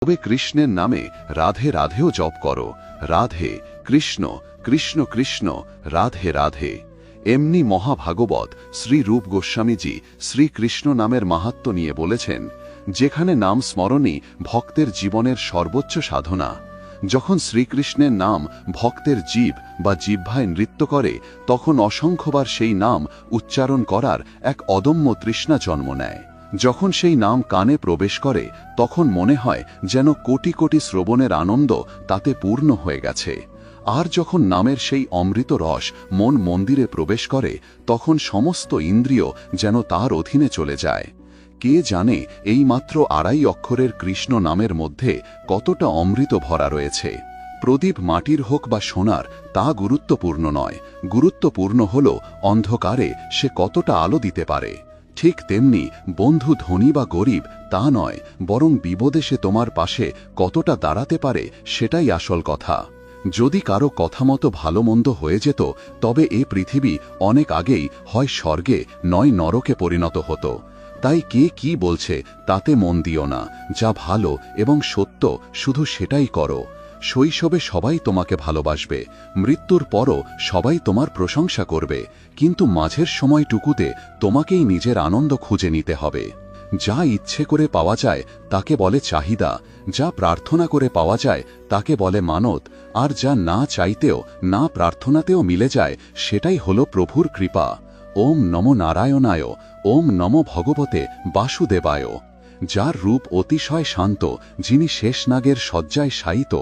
তবে কৃষ্ণের নামে রাধে রাধেও জপ করো, রাধে কৃষ্ণ কৃষ্ণ কৃষ্ণ রাধে রাধে। এমনি মহাভাগবত শ্রী রূপ গোস্বামীজি শ্রীকৃষ্ণ নামের মাহাত্ম্য নিয়ে বলেছেন, যেখানে নাম স্মরণই ভক্তের জীবনের সর্বোচ্চ সাধনা। যখন শ্রীকৃষ্ণের নাম ভক্তের জিভ বা জিহ্বায় নৃত্য করে, তখন অসংখ্যবার সেই নাম উচ্চারণ করার এক অদম্য তৃষ্ণা জন্ম নেয়। যখন সেই নাম কানে প্রবেশ করে, তখন মনে হয় যেন কোটি কোটি শ্রবণের আনন্দ তাতে পূর্ণ হয়ে গেছে। আর যখন নামের সেই অমৃত রস মন মন্দিরে প্রবেশ করে, তখন সমস্ত ইন্দ্রিয় যেন তার অধীনে চলে যায়। কে জানে এই মাত্র 2.5 অক্ষরের কৃষ্ণ নামের মধ্যে কতটা অমৃত ভরা রয়েছে। প্রদীপ মাটির হোক বা সোনার, তা গুরুত্বপূর্ণ নয়। গুরুত্বপূর্ণ হল অন্ধকারে সে কতটা আলো দিতে পারে। ঠিক তেমনি বন্ধু ধনী বা গরিব তা নয়, বরং বিপদে সে তোমার পাশে কতটা দাঁড়াতে পারে সেটাই আসল কথা। যদি কারো কথা মতো ভালো মন্দ হয়ে যেত, তবে এ পৃথিবী অনেক আগেই হয় স্বর্গে নয় নরকে পরিণত হতো। তাই কে কি বলছে তাতে মন দিও না, যা ভালো এবং সত্য শুধু সেটাই করো। শৈশবে সবাই তোমাকে ভালোবাসবে, মৃত্যুর পরও সবাই তোমার প্রশংসা করবে, কিন্তু মাঝের সময়টুকুতে তোমাকেই নিজের আনন্দ খুঁজে নিতে হবে। যা ইচ্ছে করে পাওয়া যায় তাকে বলে চাহিদা, যা প্রার্থনা করে পাওয়া যায় তাকে বলে মানত, আর যা না চাইতেও না প্রার্থনাতেও মিলে যায় সেটাই হলো প্রভুর কৃপা। ওম নমো নারায়ণায়, ওম নমো ভগবতে বাসুদেবায়। যার রূপ অতিশয় শান্ত, যিনি শেষনাগের শয্যায় শায়িত,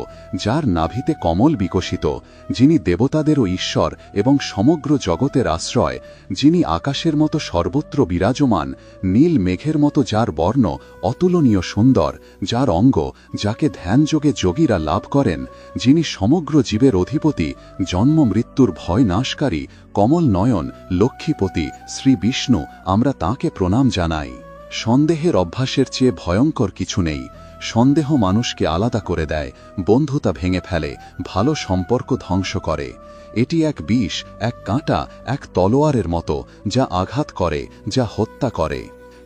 যার নাভিতে কমল বিকশিত, যিনি দেবতাদেরও ঈশ্বর এবং সমগ্র জগতের আশ্রয়, যিনি আকাশের মতো সর্বত্র বিরাজমান, নীল মেঘের মতো যার বর্ণ অতুলনীয় সুন্দর, যার অঙ্গ যাকে ধ্যানযোগে যোগীরা লাভ করেন, যিনি সমগ্র জীবের অধিপতি, জন্ম মৃত্যুর ভয় নাশকারী, কমল নয়ন লক্ষ্মীপতি শ্রী বিষ্ণু, আমরা তাঁকে প্রণাম জানাই। সন্দেহের অভ্যাসের চেয়ে ভয়ঙ্কর কিছু নেই। সন্দেহ মানুষকে আলাদা করে দেয়, বন্ধুতা ভেঙে ফেলে, ভালো সম্পর্ক ধ্বংস করে। এটি এক বিষ, এক কাঁটা, এক তলোয়ারের মতো, যা আঘাত করে, যা হত্যা করে।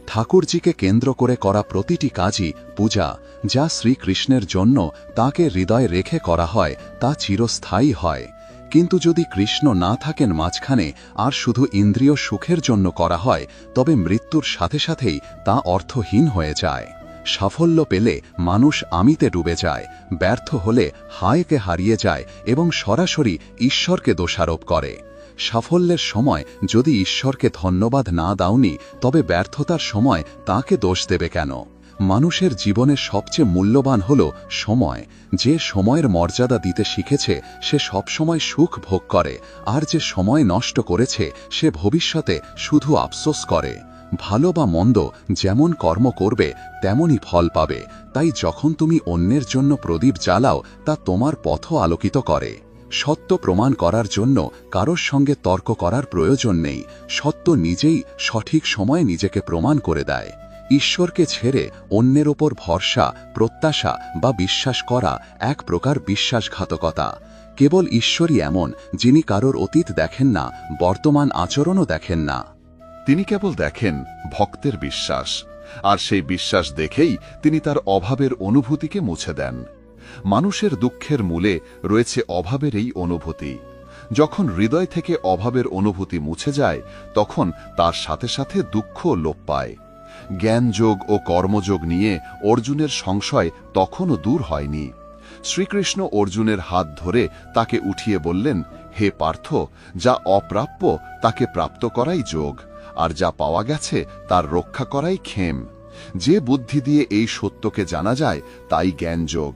ঠাকুরজিকে কেন্দ্র করে করা প্রতিটি কাজই পূজা। যা শ্রীকৃষ্ণের জন্য তাকে হৃদয়ে রেখে করা হয় তা চিরস্থায়ী হয়। কিন্তু যদি কৃষ্ণ না থাকেন মাঝখানে, আর শুধু ইন্দ্রিয় সুখের জন্য করা হয়, তবে মৃত্যুর সাথে সাথেই তা অর্থহীন হয়ে যায়। সাফল্য পেলে মানুষ আমিতে ডুবে যায়, ব্যর্থ হলে হায়কে হারিয়ে যায় এবং সরাসরি ঈশ্বরকে দোষারোপ করে। সাফল্যের সময় যদি ঈশ্বরকে ধন্যবাদ না দাওনি, তবে ব্যর্থতার সময় তাকে দোষ দেবে কেন? মানুষের জীবনের সবচেয়ে মূল্যবান হল সময়। যে সময়ের মর্যাদা দিতে শিখেছে সে সবসময় সুখ ভোগ করে, আর যে সময় নষ্ট করেছে সে ভবিষ্যতে শুধু আফসোস করে। ভালো বা মন্দ যেমন কর্ম করবে তেমনই ফল পাবে। তাই যখন তুমি অন্যের জন্য প্রদীপ জ্বালাও, তা তোমার পথ আলোকিত করে। সত্য প্রমাণ করার জন্য কারোর সঙ্গে তর্ক করার প্রয়োজন নেই। সত্য নিজেই সঠিক সময়ে নিজেকে প্রমাণ করে দেয়। ঈশ্বরকে ছেড়ে অন্যের ওপর ভরসা, প্রত্যাশা বা বিশ্বাস করা এক প্রকার বিশ্বাসঘাতকতা। কেবল ঈশ্বরই এমন, যিনি কারোর অতীত দেখেন না, বর্তমান আচরণও দেখেন না। তিনি কেবল দেখেন ভক্তের বিশ্বাস, আর সেই বিশ্বাস দেখেই তিনি তার অভাবের অনুভূতিকে মুছে দেন। মানুষের দুঃখের মূলে রয়েছে অভাবের এই অনুভূতি। যখন হৃদয় থেকে অভাবের অনুভূতি মুছে যায়, তখন তার সাথে সাথে দুঃখ লোপ পায়। জ্ঞানযোগ ও কর্মযোগ নিয়ে অর্জুনের সংশয় তখনও দূর হয়নি। শ্রীকৃষ্ণ অর্জুনের হাত ধরে তাকে উঠিয়ে বললেন, হে পার্থ, যা অপ্রাপ্য তাকে প্রাপ্ত করাই যোগ, আর যা পাওয়া গেছে তার রক্ষা করাই ক্ষেম। যে বুদ্ধি দিয়ে এই সত্যকে জানা যায় তাই জ্ঞানযোগ।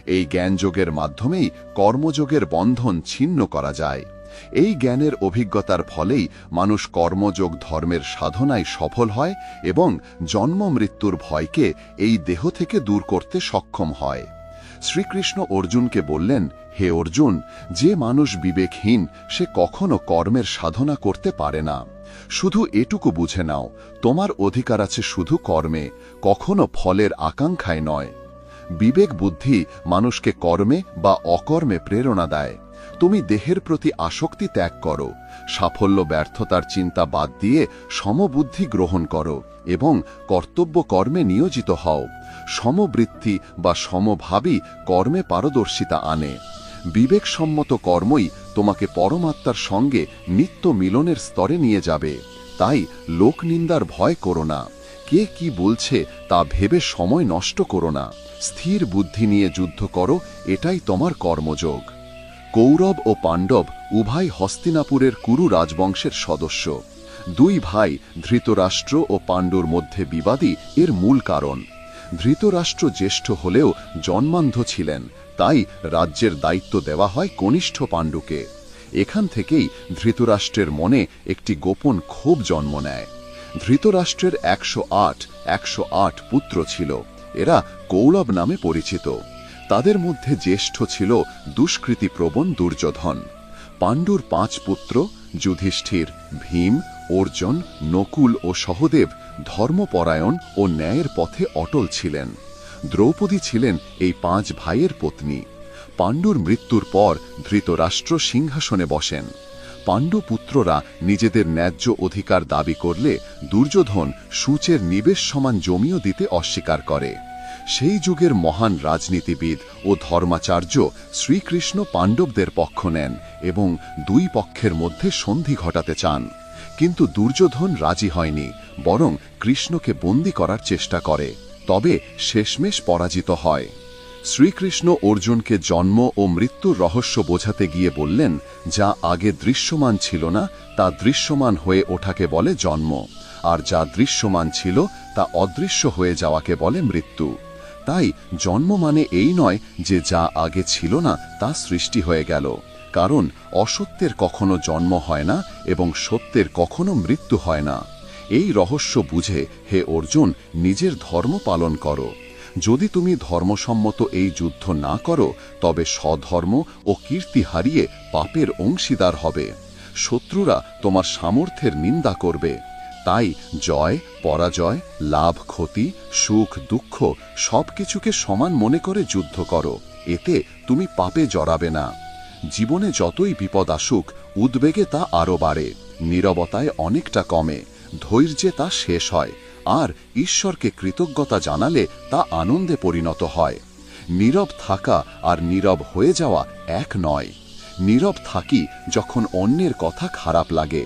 এই জ্ঞানযোগের মাধ্যমেই কর্মযোগের বন্ধন ছিন্ন করা যায়। এই জ্ঞানের অভিজ্ঞতার ফলেই মানুষ কর্মযোগ ধর্মের সাধনায় সফল হয় এবং জন্ম মৃত্যুর ভয়কে এই দেহ থেকে দূর করতে সক্ষম হয়। শ্রীকৃষ্ণ অর্জুনকে বললেন, হে অর্জুন, যে মানুষ বিবেকহীন সে কখনো কর্মের সাধনা করতে পারে না। শুধু এটুকু বুঝে নাও, তোমার অধিকার আছে শুধু কর্মে, কখনো ফলের আকাঙ্ক্ষায় নয়। বিবেক বুদ্ধি মানুষকে কর্মে বা অকর্মে প্রেরণা দেয়। তুমি দেহের প্রতি আসক্তি ত্যাগ করো, সাফল্য ব্যর্থতার চিন্তা বাদ দিয়ে সমবুদ্ধি গ্রহণ করো এবং কর্তব্য কর্মে নিয়োজিত হও। সমবৃত্তি বা সমভাবী কর্মে পারদর্শিতা আনে। বিবেকসম্মত কর্মই তোমাকে পরমাত্মার সঙ্গে নিত্য মিলনের স্তরে নিয়ে যাবে। তাই লোকনিন্দার ভয় করো না, কে কি বলছে তা ভেবে সময় নষ্ট করো না। স্থির বুদ্ধি নিয়ে যুদ্ধ করো, এটাই তোমার কর্মযোগ। কৌরব ও পাণ্ডব উভয় হস্তিনাপুরের কুরু রাজবংশের সদস্য। দুই ভাই ধৃতরাষ্ট্র ও পাণ্ডুর মধ্যে বিবাদই এর মূল কারণ। ধৃতরাষ্ট্র জ্যেষ্ঠ হলেও জন্মান্ধ ছিলেন, তাই রাজ্যের দায়িত্ব দেওয়া হয় কনিষ্ঠ পাণ্ডুকে। এখান থেকেই ধৃতরাষ্ট্রের মনে একটি গোপন ক্ষোভ জন্ম নেয়। ধৃতরাষ্ট্রের 108 পুত্র ছিল, এরা কৌরব নামে পরিচিত। তাদের মধ্যে জ্যেষ্ঠ ছিল দুষ্কৃতিপ্রবণ দুর্যোধন। পাণ্ডুর 5 পুত্র যুধিষ্ঠির, ভীম, অর্জুন, নকুল ও সহদেব ধর্মপরায়ণ ও ন্যায়ের পথে অটল ছিলেন। দ্রৌপদী ছিলেন এই 5 ভাইয়ের পত্নী। পাণ্ডুর মৃত্যুর পর ধৃতরাষ্ট্র সিংহাসনে বসেন। পাণ্ডুপুত্ররা নিজেদের ন্যায্য অধিকার দাবি করলে দুর্যোধন সূচের নিবেশ সমান জমিও দিতে অস্বীকার করে। সেই যুগের মহান রাজনীতিবিদ ও ধর্মাচার্য শ্রীকৃষ্ণ পাণ্ডবদের পক্ষ নেন এবং দুই পক্ষের মধ্যে সন্ধি ঘটাতে চান। কিন্তু দুর্যোধন রাজি হয়নি, বরং কৃষ্ণকে বন্দী করার চেষ্টা করে, তবে শেষমেশ পরাজিত হয়। শ্রীকৃষ্ণ অর্জুনকে জন্ম ও মৃত্যুর রহস্য বোঝাতে গিয়ে বললেন, যা আগে দৃশ্যমান ছিল না তা দৃশ্যমান হয়ে ওঠাকে বলে জন্ম, আর যা দৃশ্যমান ছিল তা অদৃশ্য হয়ে যাওয়াকে বলে মৃত্যু। তাই জন্ম মানে এই নয় যে যা আগে ছিল না তা সৃষ্টি হয়ে গেল, কারণ অসত্যের কখনো জন্ম হয় না এবং সত্যের কখনো মৃত্যু হয় না। এই রহস্য বুঝে হে অর্জুন নিজের ধর্ম পালন করো। যদি তুমি ধর্মসম্মত এই যুদ্ধ না করো তবে স্বধর্ম ও কীর্তি হারিয়ে পাপের অংশীদার হবে। শত্রুরা তোমার সামর্থ্যের নিন্দা করবে। তাই জয় পরাজয়, লাভ ক্ষতি, সুখ দুঃখ সবকিছুকে সমান মনে করে যুদ্ধ করো, এতে তুমি পাপে জড়াবে না। জীবনে যতই বিপদ আসুক উদ্বেগে তা আরও বাড়ে, নীরবতায় অনেকটা কমে, ধৈর্যে তা শেষ হয়, আর ঈশ্বরকে কৃতজ্ঞতা জানালে তা আনন্দে পরিণত হয়। নীরব থাকা আর নীরব হয়ে যাওয়া এক নয়। নীরব থাকি যখন অন্যের কথা খারাপ লাগে,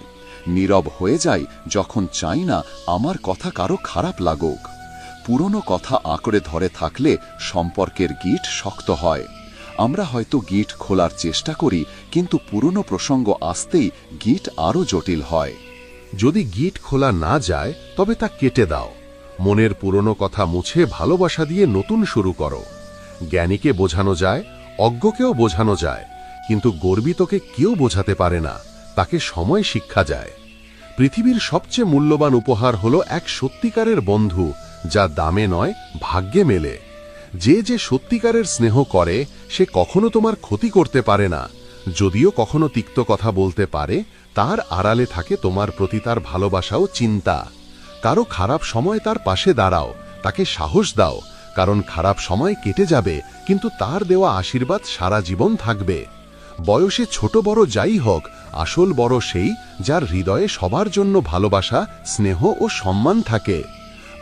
নীরব হয়ে যাই যখন চাই না আমার কথা কারো খারাপ লাগুক। পুরনো কথা আঁকড়ে ধরে থাকলে সম্পর্কের গিঁট শক্ত হয়। আমরা হয়তো গিঁট খোলার চেষ্টা করি, কিন্তু পুরনো প্রসঙ্গ আসতেই গিঁট আরও জটিল হয়। যদি গিঁট খোলা না যায় তবে তা কেটে দাও। মনের পুরনো কথা মুছে ভালোবাসা দিয়ে নতুন শুরু করো। জ্ঞানীকে বোঝানো যায়, অজ্ঞকেও বোঝানো যায়, কিন্তু গর্বিতকে কেউ বোঝাতে পারে না, তাকে সময় শিক্ষা যায়। পৃথিবীর সবচেয়ে মূল্যবান উপহার হলো এক সত্যিকারের বন্ধু, যা দামে নয় ভাগ্যে মেলে। যে সত্যিকারের স্নেহ করে সে কখনো তোমার ক্ষতি করতে পারে না, যদিও কখনো তিক্ত কথা বলতে পারে, তার আড়ালে থাকে তোমার প্রতি তার ভালোবাসা ও চিন্তা। কারো খারাপ সময় তার পাশে দাঁড়াও, তাকে সাহস দাও, কারণ খারাপ সময় কেটে যাবে কিন্তু তার দেওয়া আশীর্বাদ সারা জীবন থাকবে। বয়সে ছোট বড় যাই হোক, আসল বড় সেই যার হৃদয়ে সবার জন্য ভালোবাসা, স্নেহ ও সম্মান থাকে।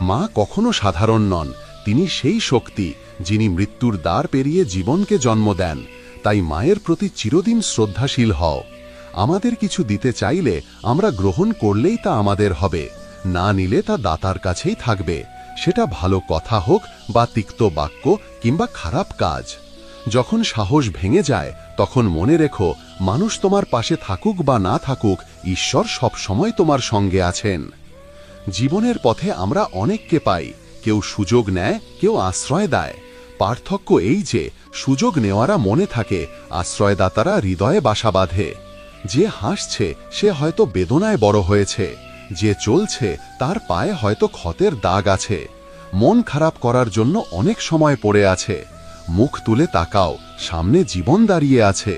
মা কখনো সাধারণ নন, তিনি সেই শক্তি যিনি মৃত্যুর দ্বার পেরিয়ে জীবনকে জন্ম দেন। তাই মায়ের প্রতি চিরদিন শ্রদ্ধাশীল হও। আমাদের কিছু দিতে চাইলে আমরা গ্রহণ করলেই তা আমাদের হবে, না নিলে তা দাতার কাছেই থাকবে, সেটা ভালো কথা হোক বা তিক্ত বাক্য কিংবা খারাপ কাজ। যখন সাহস ভেঙে যায় তখন মনে রেখো, মানুষ তোমার পাশে থাকুক বা না থাকুক, ঈশ্বর সব সময় তোমার সঙ্গে আছেন। জীবনের পথে আমরা অনেককে পাই, কেউ সুযোগ নেয়, কেউ আশ্রয় দেয়। পার্থক্য এই যে সুযোগ নেওয়ারা মনে থাকে, আশ্রয়দাতারা হৃদয়ে বাসা বাঁধে। যে হাসছে সে হয়তো বেদনায় বড় হয়েছে, যে চলছে তার পায়ে হয়তো ক্ষতের দাগ আছে। মন খারাপ করার জন্য অনেক সময় পড়ে আছে। মুখ তুলে তাকাও, সামনে জীবন দাঁড়িয়ে আছে।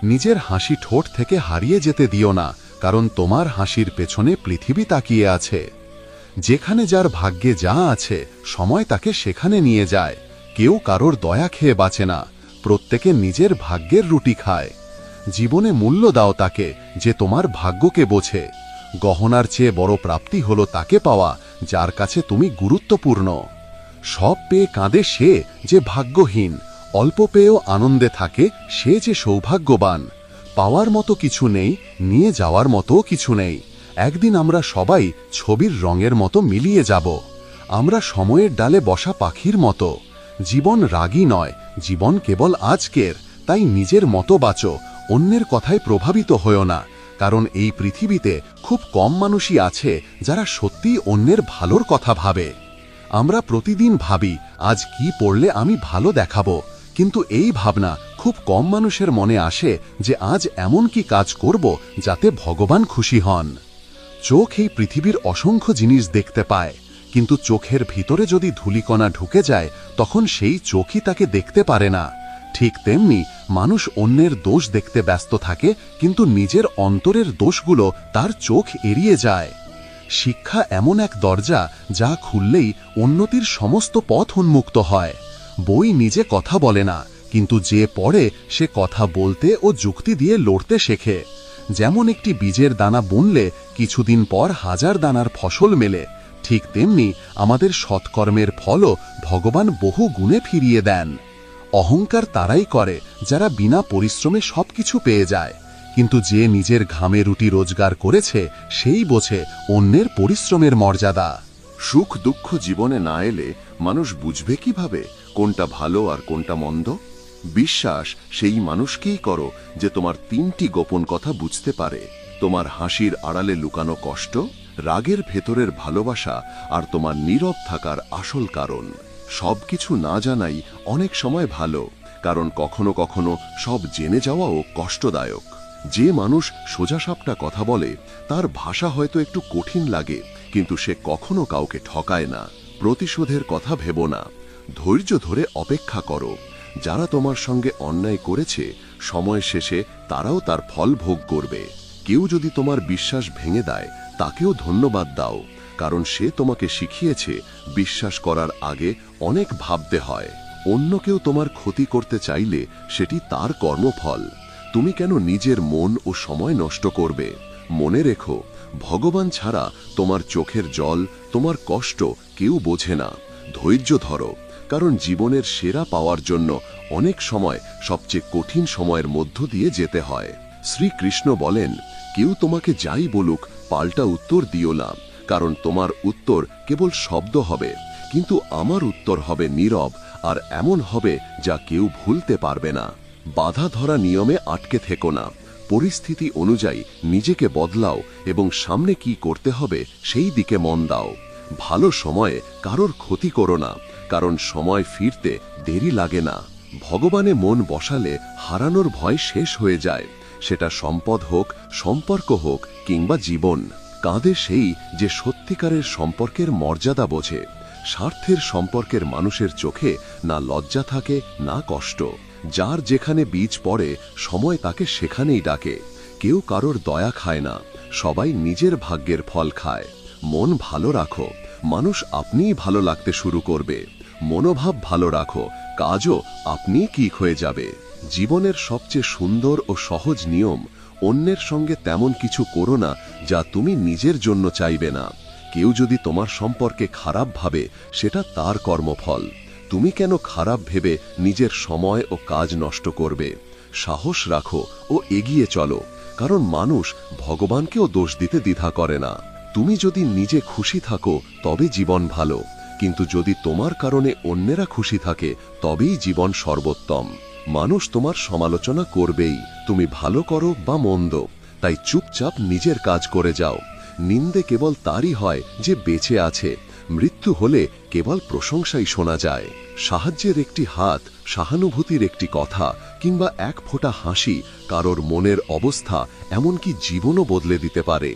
নিজের হাসি ঠোঁট থেকে হারিয়ে যেতে দিও না, কারণ তোমার হাসির পেছনে পৃথিবী তাকিয়ে আছে। যেখানে যার ভাগ্যে যা আছে সময় তাকে সেখানে নিয়ে যায়। কেউ কারোর দয়া খেয়ে বাঁচে না, প্রত্যেকে নিজের ভাগ্যের রুটি খায়। জীবনে মূল্য দাও তাকে যে তোমার ভাগ্যকে বোঝে। গহনার চেয়ে বড় প্রাপ্তি হলো তাকে পাওয়া যার কাছে তুমি গুরুত্বপূর্ণ। সব পেয়ে কাঁদে সে যে ভাগ্যহীন, অল্প পেয়েও আনন্দে থাকে সে যে সৌভাগ্যবান। পাওয়ার মতো কিছু নেই, নিয়ে যাওয়ার মতো কিছু নেই। একদিন আমরা সবাই ছবির রঙের মতো মিলিয়ে যাব। আমরা সময়ের ডালে বসা পাখির মতো। জীবন রাগী নয়, জীবন কেবল আজকের। তাই নিজের মতো বাঁচো, অন্যের কথায় প্রভাবিত হয়ো না। কারণ এই পৃথিবীতে খুব কম মানুষই আছে যারা সত্যিই অন্যের ভালোর কথা ভাবে। আমরা প্রতিদিন ভাবি আজ কি পড়লে আমি ভালো দেখাবো, কিন্তু এই ভাবনা খুব কম মানুষের মনে আসে যে আজ এমন কি কাজ করব যাতে ভগবান খুশি হন। চোখ এই পৃথিবীর অসংখ্য জিনিস দেখতে পায়, কিন্তু চোখের ভিতরে যদি ধূলিকণা ঢুকে যায় তখন সেই চোখই তাকে দেখতে পারে না। ঠিক তেমনি মানুষ অন্যের দোষ দেখতে ব্যস্ত থাকে, কিন্তু নিজের অন্তরের দোষগুলো তার চোখ এড়িয়ে যায়। শিক্ষা এমন এক দরজা যা খুললেই উন্নতির সমস্ত পথ উন্মুক্ত হয়। বই নিজে কথা বলে না, কিন্তু যে পড়ে সে কথা বলতে ও যুক্তি দিয়ে লড়তে শেখে। যেমন একটি বীজের দানা বুনলে কিছুদিন পর হাজার দানার ফসল মেলে, ঠিক তেমনি আমাদের সৎকর্মের ফলও ভগবান বহু গুণে ফিরিয়ে দেন। অহংকার তারাই করে যারা বিনা পরিশ্রমে সবকিছু পেয়ে যায়, কিন্তু যে নিজের ঘামে রুটি রোজগার করেছে সেই বোঝে অন্যের পরিশ্রমের মর্যাদা। সুখ দুঃখ জীবনে না এলে মানুষ বুঝবে কিভাবে কোনটা ভালো আর কোনটা মন্দ? বিশ্বাস সেই মানুষকেই করো যে তোমার 3টি গোপন কথা বুঝতে পারে: তোমার হাসির আড়ালে লুকানো কষ্ট, রাগের ভেতরের ভালোবাসা, আর তোমার নীরব থাকার আসল কারণ। সবকিছু না জানাই অনেক সময় ভালো, কারণ কখনো কখনো সব জেনে যাওয়াও কষ্টদায়ক। যে মানুষ সোজাসাপটা কথা বলে তার ভাষা হয়তো একটু কঠিন লাগে, কিন্তু সে কখনো কাউকে ঠকায় না। প্রতিশোধের কথা ভেবো না, ধৈর্য ধরে অপেক্ষা করো। যারা তোমার সঙ্গে অন্যায় করেছে সময় শেষে তারাও তার ফল ভোগ করবে। কেউ যদি তোমার বিশ্বাস ভেঙে দেয় তাকেও ধন্যবাদ দাও, কারণ সে তোমাকে শিখিয়েছে বিশ্বাস করার আগে অনেক ভাবতে হয়। অন্য কেউ তোমার ক্ষতি করতে চাইলে সেটি তার কর্মফল। তুমি কেন নিজের মন ও সময় নষ্ট করবে? মনে রেখো, ভগবান ছাড়া তোমার চোখের জল, তোমার কষ্ট কেউ বোঝে না। ধৈর্য ধরো, কারণ জীবনের সেরা পাওয়ার জন্য অনেক সময় সবচেয়ে কঠিন সময়ের মধ্য দিয়ে যেতে হয়। শ্রীকৃষ্ণ বলেন, কেউ তোমাকে যাই বলুক পাল্টা উত্তর দিও না, কারণ তোমার উত্তর কেবল শব্দ হবে, কিন্তু আমার উত্তর হবে নীরব, আর এমন হবে যা কেউ ভুলতে পারবে না। বাধা ধরা নিয়মে আটকে থেকো না, পরিস্থিতি অনুযায়ী নিজেকে বদলাও এবং সামনে কি করতে হবে সেই দিকে মন দাও। ভালো সময়ে কারোর ক্ষতি করো না, কারণ সময় ফিরতে দেরি লাগে না। ভগবানে মন বসালে হারানোর ভয় শেষ হয়ে যায়, সেটা সম্পদ হোক, সম্পর্ক হোক কিংবা জীবন। কাঁদে সেই যে সত্যিকারের সম্পর্কের মর্যাদা বোঝে। স্বার্থের সম্পর্কের মানুষের চোখে না লজ্জা থাকে না কষ্ট। যার যেখানে বীজ পড়ে সময় তাকে সেখানেই ডাকে। কেউ কারোর দয়া খায় না, সবাই নিজের ভাগ্যের ফল খায়। মন ভালো রাখো, মানুষ আপনিই ভালো লাগতে শুরু করবে। মনোভাব ভালো রাখো, কাজও আপনিই ঠিক হয়ে যাবে। জীবনের সবচেয়ে সুন্দর ও সহজ নিয়ম: অন্যের সঙ্গে তেমন কিছু করো না যা তুমি নিজের জন্য চাইবে না। কেউ যদি তোমার সম্পর্কে খারাপ ভাবে সেটা তার কর্মফল। তুমি কেন খারাপ ভেবে নিজের সময় ও কাজ নষ্ট করবে? সাহস রাখো ও এগিয়ে চলো, কারণ মানুষ ভগবানকেও দোষ দিতে দ্বিধা করে না। তুমি যদি নিজে খুশি থাকো তবে জীবন ভালো, কিন্তু যদি তোমার কারণে অন্যেরা খুশি থাকে তবেই জীবন সর্বোত্তম। মানুষ তোমার সমালোচনা করবেই, তুমি ভালো করো বা মন্দ, তাই চুপচাপ নিজের কাজ করে যাও। নিন্দে কেবল তারই হয় যে বেঁচে আছে, মৃত্যু হলে কেবল প্রশংসাই শোনা যায়। সাহায্যের একটি হাত, সহানুভূতির একটি কথা কিংবা এক ফোঁটা হাসি কারোর মনের অবস্থা, এমনকি জীবনও বদলে দিতে পারে।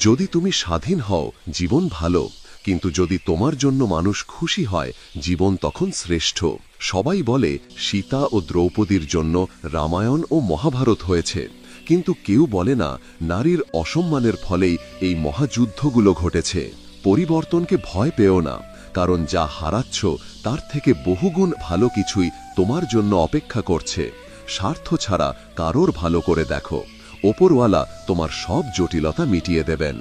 যদি তুমি স্বাধীন হও জীবন ভালো, কিন্তু যদি তোমার জন্য মানুষ খুশি হয় জীবন তখন শ্রেষ্ঠ। সবাই বলে সীতা ও দ্রৌপদীর জন্য রামায়ণ ও মহাভারত হয়েছে, কিন্তু কেউ বলে না নারীর অসম্মানের ফলেই এই মহাযুদ্ধগুলো ঘটেছে। পরিবর্তনকে ভয় পেও না, কারণ যা হারাচ্ছ তার থেকে বহুগুণ ভালো কিছুই তোমার জন্য অপেক্ষা করছে। স্বার্থ ছাড়া কারোর ভালো করে দেখো, ওপরওয়ালা তোমার সব জটিলতা মিটিয়ে দেবেন।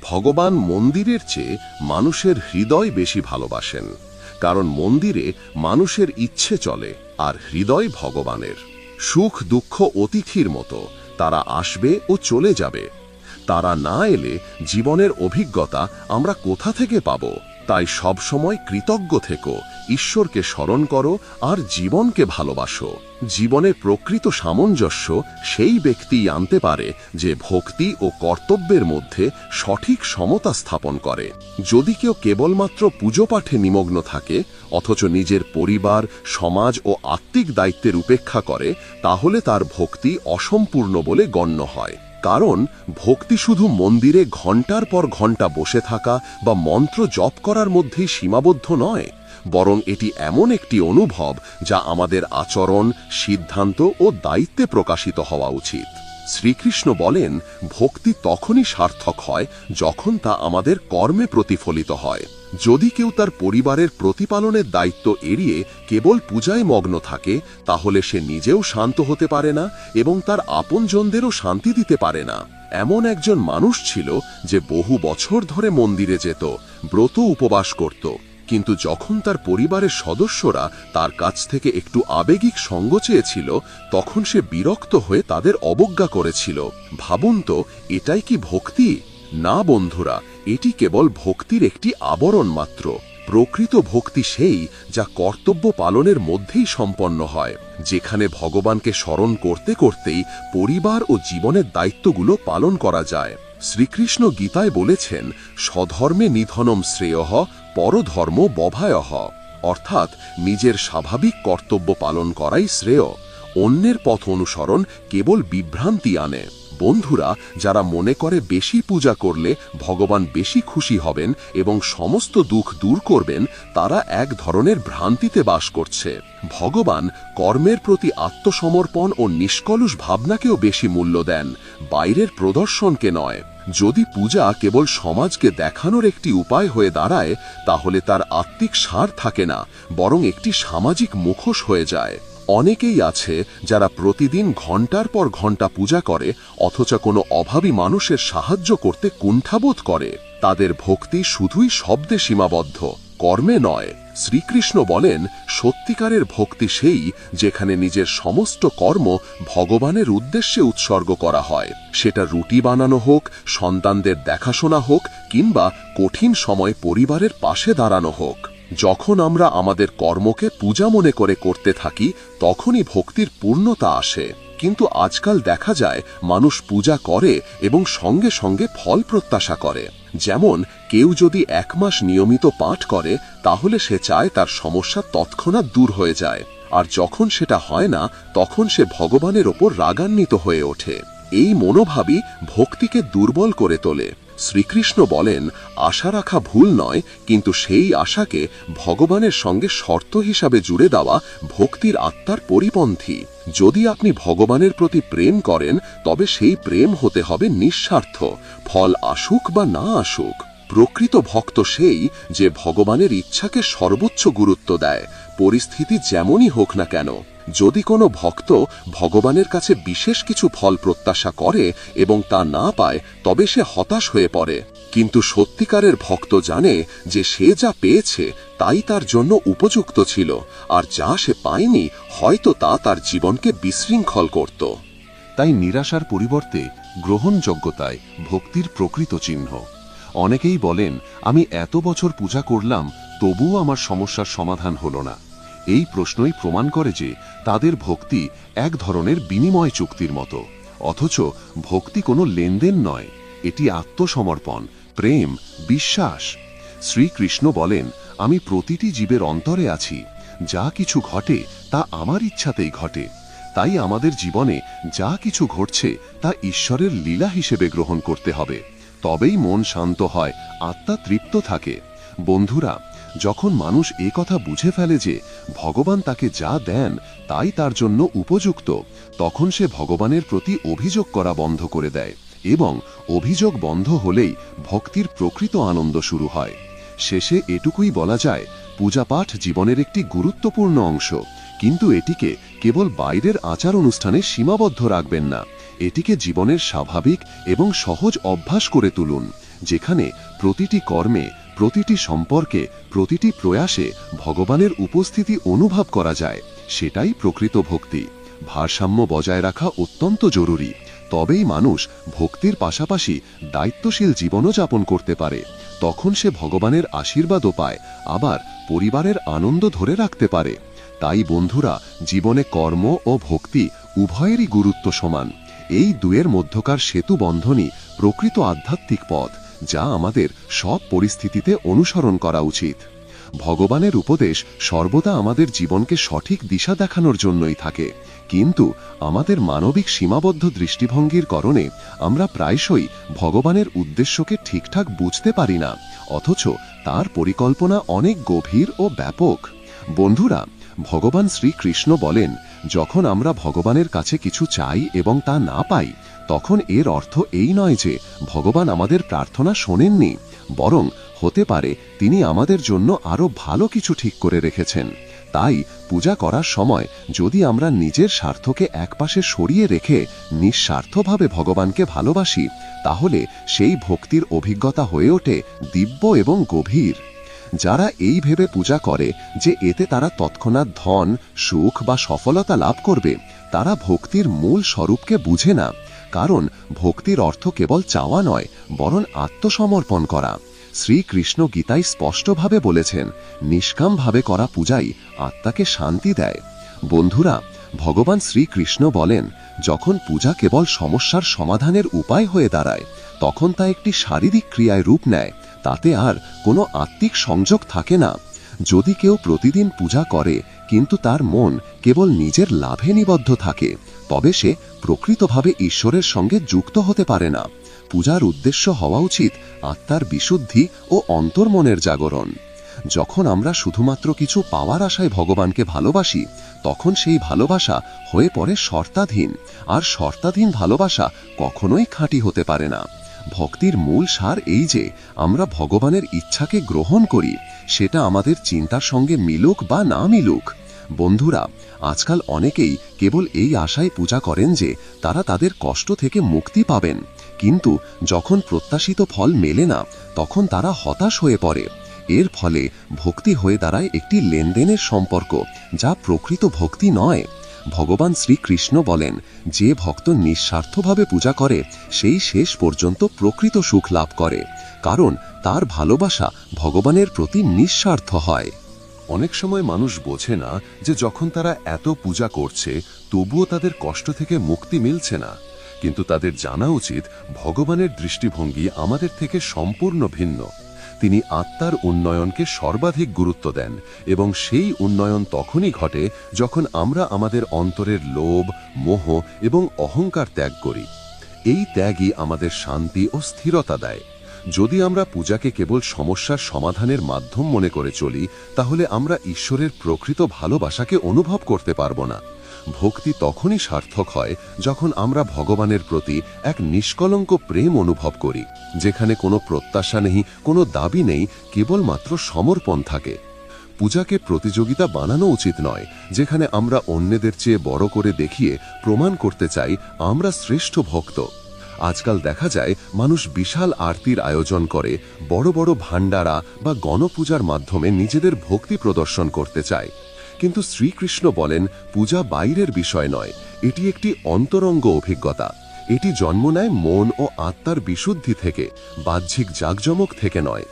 ভগবান মন্দিরের চেয়ে মানুষের হৃদয় বেশি ভালোবাসেন, কারণ মন্দিরে মানুষের ইচ্ছে চলে আর হৃদয় ভগবানের। সুখ দুঃখ অতিথির মতো, তারা আসবে ও চলে যাবে। তারা না এলে জীবনের অভিজ্ঞতা আমরা কোথা থেকে পাব? তাই সব সময় কৃতজ্ঞ থেকো, ঈশ্বরকে স্মরণ করো আর জীবনকে ভালোবাসো। জীবনে প্রকৃত সামঞ্জস্য সেই ব্যক্তিই আনতে পারে যে ভক্তি ও কর্তব্যের মধ্যে সঠিক সমতা স্থাপন করে। যদি কেউ কেবলমাত্র পুজো পাঠে নিমগ্ন থাকে অথচ নিজের পরিবার, সমাজ ও আত্মিক দায়িত্বের উপেক্ষা করে, তাহলে তার ভক্তি অসম্পূর্ণ বলে গণ্য হয়। কারণ ভক্তি শুধু মন্দিরে ঘণ্টার পর ঘণ্টা বসে থাকা বা মন্ত্র জপ করার মধ্যেই সীমাবদ্ধ নয়, বরং এটি এমন একটি অনুভব যা আমাদের আচরণ, সিদ্ধান্ত ও দায়িত্বে প্রকাশিত হওয়া উচিত। শ্রীকৃষ্ণ বলেন, ভক্তি তখনই সার্থক হয় যখন তা আমাদের কর্মে প্রতিফলিত হয়। যদি কেউ তার পরিবারের প্রতিপালনের দায়িত্ব এড়িয়ে কেবল পূজায় মগ্ন থাকে, তাহলে সে নিজেও শান্ত হতে পারে না এবং তার আপনজনদেরও শান্তি দিতে পারে না। এমন একজন মানুষ ছিল যে বহু বছর ধরে মন্দিরে যেত, ব্রত উপবাস করত, কিন্তু যখন তার পরিবারের সদস্যরা তার কাছ থেকে একটু আবেগিক সঙ্গ চেয়েছিল, তখন সে বিরক্ত হয়ে তাদের অবজ্ঞা করেছিল। ভাবুন তো, এটাই কি ভক্তি? না বন্ধুরা, এটি কেবল ভক্তির একটি আবরণ মাত্র। প্রকৃত ভক্তি সেই যা কর্তব্য পালনের মধ্যেই সম্পন্ন হয়, যেখানে ভগবানকে স্মরণ করতে করতেই পরিবার ও জীবনের দায়িত্বগুলো পালন করা যায়। শ্রীকৃষ্ণ গীতায় বলেছেন, স্বধর্মে নিধনম শ্রেয়ঃ পরধর্ম বভায়ঃ, অর্থাৎ নিজের স্বাভাবিক কর্তব্য পালন করাই শ্রেয়। অন্যের পথ অনুসরণ কেবল বিভ্রান্তি আনে। বন্ধুরা, যারা মনে করে বেশি পূজা করলে ভগবান বেশি খুশি হবেন এবং সমস্ত দুঃখ দূর করবেন, তারা এক ধরনের ভ্রান্তিতে বাস করছে। ভগবান কর্মের প্রতি আত্মসমর্পণ ও নিষ্কলুষ ভাবনাকেও বেশি মূল্য দেন, বাইরের প্রদর্শনকে নয়। যদি পূজা কেবল সমাজকে দেখানোর একটি উপায় হয়ে দাঁড়ায়, তাহলে তার আত্মিক সার থাকে না, বরং একটি সামাজিক মুখোশ হয়ে যায়। অনেকেই আছে যারা প্রতিদিন ঘণ্টার পর ঘণ্টা পূজা করে অথচ কোনো অভাবী মানুষের সাহায্য করতে কুণ্ঠাবোধ করে। তাদের ভক্তি শুধুই শব্দে সীমাবদ্ধ, কর্মে নয়। শ্রীকৃষ্ণ বলেন, সত্যিকারের ভক্তি সেই যেখানে নিজের সমস্ত কর্ম ভগবানের উদ্দেশ্যে উৎসর্গ করা হয়। সেটা রুটি বানানো হোক, সন্তানদের দেখাশোনা হোক, কিংবা কঠিন সময় পরিবারের পাশে দাঁড়ানো হোক। যখন আমরা আমাদের কর্মকে পূজা মনে করে করতে থাকি, তখনই ভক্তির পূর্ণতা আসে। কিন্তু আজকাল দেখা যায় মানুষ পূজা করে এবং সঙ্গে সঙ্গে ফল প্রত্যাশা করে। যেমন কেউ যদি 1 মাস নিয়মিত পাঠ করে, তাহলে সে চায় তার সমস্যা তৎক্ষণাৎ দূর হয়ে যায়, আর যখন সেটা হয় না, তখন সে ভগবানের ওপর রাগান্বিত হয়ে ওঠে। এই মনোভাবই ভক্তিকে দুর্বল করে তোলে। শ্রীকৃষ্ণ বলেন, আশা রাখা ভুল নয়, কিন্তু সেই আশাকে ভগবানের সঙ্গে শর্ত হিসাবে জুড়ে দেওয়া ভক্তির আত্মার পরিপন্থী। যদি আপনি ভগবানের প্রতি প্রেম করেন, তবে সেই প্রেম হতে হবে নিঃস্বার্থ, ফল আসুক বা না আসুক। প্রকৃত ভক্ত সেই যে ভগবানের ইচ্ছাকে সর্বোচ্চ গুরুত্ব দেয়, পরিস্থিতি যেমনই হোক না কেন। যদি কোনো ভক্ত ভগবানের কাছে বিশেষ কিছু ফল প্রত্যাশা করে এবং তা না পায়, তবে সে হতাশ হয়ে পড়ে। কিন্তু সত্যিকারের ভক্ত জানে যে সে যা পেয়েছে তাই তার জন্য উপযুক্ত ছিল, আর যা সে পায়নি হয়তো তা তার জীবনকে বিশৃঙ্খল করত। তাই নিরাশার পরিবর্তে গ্রহণযোগ্যতায় ভক্তির প্রকৃত চিহ্ন। অনেকেই বলেন, আমি এত বছর পূজা করলাম, তবুও আমার সমস্যার সমাধান হলো না। এই প্রশ্নই প্রমাণ করে যে তাদের ভক্তি এক ধরনের বিনিময় চুক্তির মতো। অথচ ভক্তি কোনো লেনদেন নয়, এটি আত্মসমর্পণ, প্রেম, বিশ্বাস। শ্রীকৃষ্ণ বলেন, আমি প্রতিটি জীবের অন্তরে আছি, যা কিছু ঘটে তা আমার ইচ্ছাতেই ঘটে। তাই আমাদের জীবনে যা কিছু ঘটছে তা ঈশ্বরের লীলা হিসেবে গ্রহণ করতে হবে। তবেই মন শান্ত হয়, আত্মা তৃপ্ত থাকে। বন্ধুরা, যখন মানুষ কথা বুঝে ফেলে যে ভগবান তাকে যা দেন তাই তার জন্য উপযুক্ত, তখন সে ভগবানের প্রতি অভিযোগ করা বন্ধ করে দেয়, এবং অভিযোগ বন্ধ হলেই ভক্তির প্রকৃত আনন্দ শুরু হয়। শেষে এটুকুই বলা যায়, পূজাপাঠ জীবনের একটি গুরুত্বপূর্ণ অংশ, কিন্তু এটিকে কেবল বাইরের আচার অনুষ্ঠানে সীমাবদ্ধ রাখবেন না। এটিকে জীবনের স্বাভাবিক এবং সহজ অভ্যাস করে তুলুন, যেখানে প্রতিটি কর্মে প্রতিটি সম্পর্কে, প্রতিটি প্রয়াসে ভগবানের উপস্থিতি অনুভব করা যায়, সেটাই প্রকৃত ভক্তি। ভারসাম্য বজায় রাখা অত্যন্ত জরুরি, তবেই মানুষ ভক্তির পাশাপাশি দায়িত্বশীল জীবনও যাপন করতে পারে। তখন সে ভগবানের আশীর্বাদও পায়, আবার পরিবারের আনন্দ ধরে রাখতে পারে। তাই বন্ধুরা, জীবনে কর্ম ও ভক্তি উভয়েরই গুরুত্ব সমান। এই দুয়ের মধ্যকার সেতু বন্ধনই প্রকৃত আধ্যাত্মিক পথ, যা আমাদের সব পরিস্থিতিতে অনুসরণ করা উচিত। ভগবানের উপদেশ সর্বদা আমাদের জীবনকে সঠিক দিশা দেখানোর জন্যই থাকে, কিন্তু আমাদের মানবিক সীমাবদ্ধ দৃষ্টিভঙ্গির কারণে আমরা প্রায়শই ভগবানের উদ্দেশ্যকে ঠিকঠাক বুঝতে পারি না, অথচ তার পরিকল্পনা অনেক গভীর ও ব্যাপক। বন্ধুরা, ভগবান শ্রীকৃষ্ণ বলেন, যখন আমরা ভগবানের কাছে কিছু চাই এবং তা না পাই, তখন এর অর্থ এই নয় যে ভগবান আমাদের প্রার্থনা শোনেননি, বরং হতে পারে তিনি আমাদের জন্য আরও ভালো কিছু ঠিক করে রেখেছেন। তাই পূজা করার সময় যদি আমরা নিজের স্বার্থকে একপাশে সরিয়ে রেখে নিঃস্বার্থভাবে ভগবানকে ভালোবাসি, তাহলে সেই ভক্তির অভিজ্ঞতা হয়ে ওঠে দিব্য এবং গভীর। যারা এই ভেবে পূজা করে যে এতে তারা তৎক্ষণাৎ ধন, সুখ বা সফলতা লাভ করবে, তারা ভক্তির মূল স্বরূপকে বুঝে না। কারণ ভক্তির অর্থ কেবল চাওয়া নয়, বরং আত্মসমর্পণ করা। শ্রীকৃষ্ণ গীতায় স্পষ্টভাবে বলেছেন, নিষ্কামভাবে করা পূজাই আত্মাকে শান্তি দেয়। বন্ধুরা, ভগবান শ্রীকৃষ্ণ বলেন, যখন পূজা কেবল সমস্যার সমাধানের উপায় হয়ে দাঁড়ায়, তখন তা একটি শারীরিক ক্রিয়ায় রূপ নেয়, তাতে আর কোনো আত্মিক সংযোগ থাকে না। যদি কেউ প্রতিদিন পূজা করে কিন্তু তার মন কেবল নিজের লাভে নিবদ্ধ থাকে, তবে সে প্রকৃতভাবে ঈশ্বরের সঙ্গে যুক্ত হতে পারে না। পূজার উদ্দেশ্য হওয়া উচিত আত্মার বিশুদ্ধি ও অন্তর্মনের জাগরণ। যখন আমরা শুধুমাত্র কিছু পাওয়ার আশায় ভগবানকে ভালোবাসি, তখন সেই ভালোবাসা হয়ে পড়ে শর্তাধীন, আর শর্তাধীন ভালোবাসা কখনোই খাঁটি হতে পারে না। ভক্তির মূল সার এই যে আমরা ভগবানের ইচ্ছাকে গ্রহণ করি, সেটা আমাদের চিন্তার সঙ্গে মিলুক বা না মিলুক। বন্ধুরা, আজকাল অনেকেই কেবল এই আশায় পূজা করেন যে তারা তাদের কষ্ট থেকে মুক্তি পাবেন, কিন্তু যখন প্রত্যাশিত ফল মেলে না, তখন তারা হতাশ হয়ে পড়ে। এর ফলে ভক্তি হয়ে দাঁড়ায় একটি লেনদেনের সম্পর্ক, যা প্রকৃত ভক্তি নয়। ভগবান শ্রীকৃষ্ণ বলেন, যে ভক্ত নিঃস্বার্থভাবে পূজা করে সেই শেষ পর্যন্ত প্রকৃত সুখ লাভ করে, কারণ তার ভালোবাসা ভগবানের প্রতি নিঃস্বার্থ হয়। অনেক সময় মানুষ বোঝে না যে যখন তারা এত পূজা করছে তবুও তাদের কষ্ট থেকে মুক্তি মিলছে না, কিন্তু তাদের জানা উচিত ভগবানের দৃষ্টিভঙ্গি আমাদের থেকে সম্পূর্ণ ভিন্ন। তিনি আত্মার উন্নয়নকে সর্বাধিক গুরুত্ব দেন, এবং সেই উন্নয়ন তখনই ঘটে যখন আমরা আমাদের অন্তরের লোভ, মোহ এবং অহংকার ত্যাগ করি। এই ত্যাগই আমাদের শান্তি ও স্থিরতা দেয়। যদি আমরা পূজাকে কেবল সমস্যার সমাধানের মাধ্যম মনে করে চলি, তাহলে আমরা ঈশ্বরের প্রকৃত ভালোবাসাকে অনুভব করতে পারব না। ভক্তি তখনই সার্থক হয় যখন আমরা ভগবানের প্রতি এক নিষ্কলঙ্ক প্রেম অনুভব করি, যেখানে কোনো প্রত্যাশা নেই, কোনো দাবি নেই, কেবলমাত্র সমর্পণ থাকে। পূজাকে প্রতিযোগিতা বানানো উচিত নয়, যেখানে আমরা অন্যদের চেয়ে বড় করে দেখিয়ে প্রমাণ করতে চাই আমরা শ্রেষ্ঠ ভক্ত। আজকাল দেখা যায় মানুষ বিশাল আরতির আয়োজন করে, বড় বড় ভান্ডারা বা গণপূজার মাধ্যমে নিজেদের ভক্তি প্রদর্শন করতে চায়। কিন্তু শ্রীকৃষ্ণ বলেন, পূজা বাইরের বিষয় নয়, এটি একটি অন্তরঙ্গ অভিজ্ঞতা। এটি জন্ম নেয় মন ও আত্মার বিশুদ্ধি থেকে, বাহ্যিক জাঁকজমক থেকে নয়।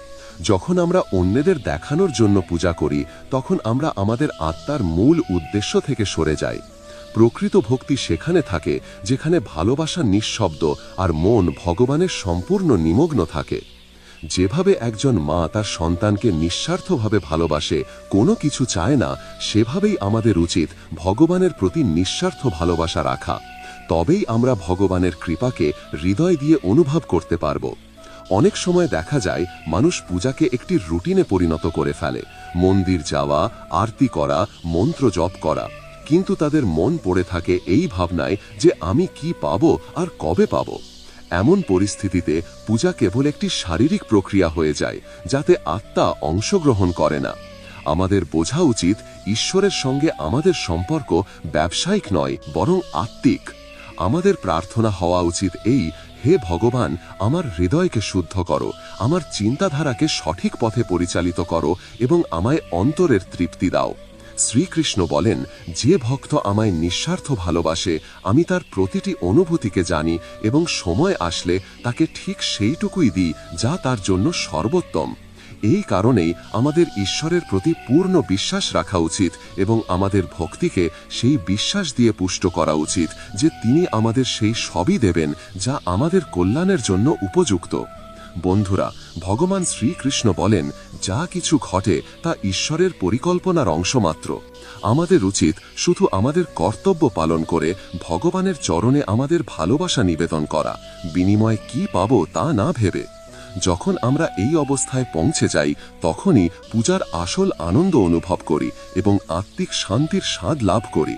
যখন আমরা অন্যদের দেখানোর জন্য পূজা করি, তখন আমরা আমাদের আত্মার মূল উদ্দেশ্য থেকে সরে যাই। প্রকৃত ভক্তি সেখানে থাকে যেখানে ভালোবাসা নিঃশব্দ আর মন ভগবানের সম্পূর্ণ নিমগ্ন থাকে। যেভাবে একজন মা তার সন্তানকে নিঃস্বার্থভাবে ভালোবাসে, কোনো কিছু চায় না, সেভাবেই আমাদের উচিত ভগবানের প্রতি নিঃস্বার্থ ভালোবাসা রাখা। তবেই আমরা ভগবানের কৃপাকে হৃদয় দিয়ে অনুভব করতে পারব। অনেক সময় দেখা যায় মানুষ পূজাকে একটি রুটিনে পরিণত করে ফেলে, মন্দির যাওয়া, আরতি করা, মন্ত্র জপ করা, কিন্তু তাদের মন পড়ে থাকে এই ভাবনায় যে আমি কি পাবো আর কবে পাবো। এমন পরিস্থিতিতে পূজা কেবল একটি শারীরিক প্রক্রিয়া হয়ে যায়, যাতে আত্মা অংশগ্রহণ করে না। আমাদের বোঝা উচিত ঈশ্বরের সঙ্গে আমাদের সম্পর্ক ব্যবসায়িক নয়, বরং আত্মিক। আমাদের প্রার্থনা হওয়া উচিত এই, হে ভগবান, আমার হৃদয়কে শুদ্ধ করো, আমার চিন্তাধারাকে সঠিক পথে পরিচালিত করো এবং আমায় অন্তরের তৃপ্তি দাও। শ্রীকৃষ্ণ বলেন, যে ভক্ত আমায় নিঃস্বার্থ ভালোবাসে, আমি তার প্রতিটি অনুভূতিকে জানি এবং সময় আসলে তাকে ঠিক সেইটুকুই দিই যা তার জন্য সর্বোত্তম। এই কারণেই আমাদের ঈশ্বরের প্রতি পূর্ণ বিশ্বাস রাখা উচিত এবং আমাদের ভক্তিকে সেই বিশ্বাস দিয়ে পুষ্ট করা উচিত যে তিনি আমাদের সেই সবই দেবেন যা আমাদের কল্যাণের জন্য উপযুক্ত। বন্ধুরা, ভগবান শ্রীকৃষ্ণ বলেন, যা কিছু ঘটে তা ঈশ্বরের পরিকল্পনার অংশমাত্র। আমাদের উচিত শুধু আমাদের কর্তব্য পালন করে ভগবানের চরণে আমাদের ভালোবাসা নিবেদন করা, বিনিময়ে কি পাবো তা না ভেবে। যখন আমরা এই অবস্থায় পৌঁছে যাই, তখনই পূজার আসল আনন্দ অনুভব করি এবং আত্মিক শান্তির স্বাদ লাভ করি।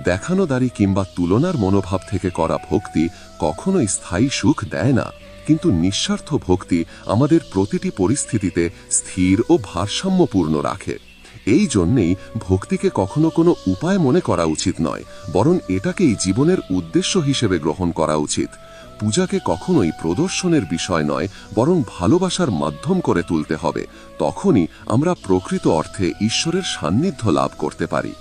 দেখানোদারি কিংবা তুলনার মনোভাব থেকে করা ভক্তি কখনোই স্থায়ী সুখ দেয় না, কিন্তু নিঃস্বার্থ ভক্তি আমাদের প্রতিটি পরিস্থিতিতে স্থির ও ভারসাম্যপূর্ণ রাখে। এই জন্যেই ভক্তিকে কখনো কোনো উপায় মনে করা উচিত নয়, বরং এটাকেই জীবনের উদ্দেশ্য হিসেবে গ্রহণ করা উচিত। পূজাকে কখনোই প্রদর্শনের বিষয় নয়, বরং ভালোবাসার মাধ্যম করে তুলতে হবে। তখনই আমরা প্রকৃত অর্থে ঈশ্বরের সান্নিধ্য লাভ করতে পারি।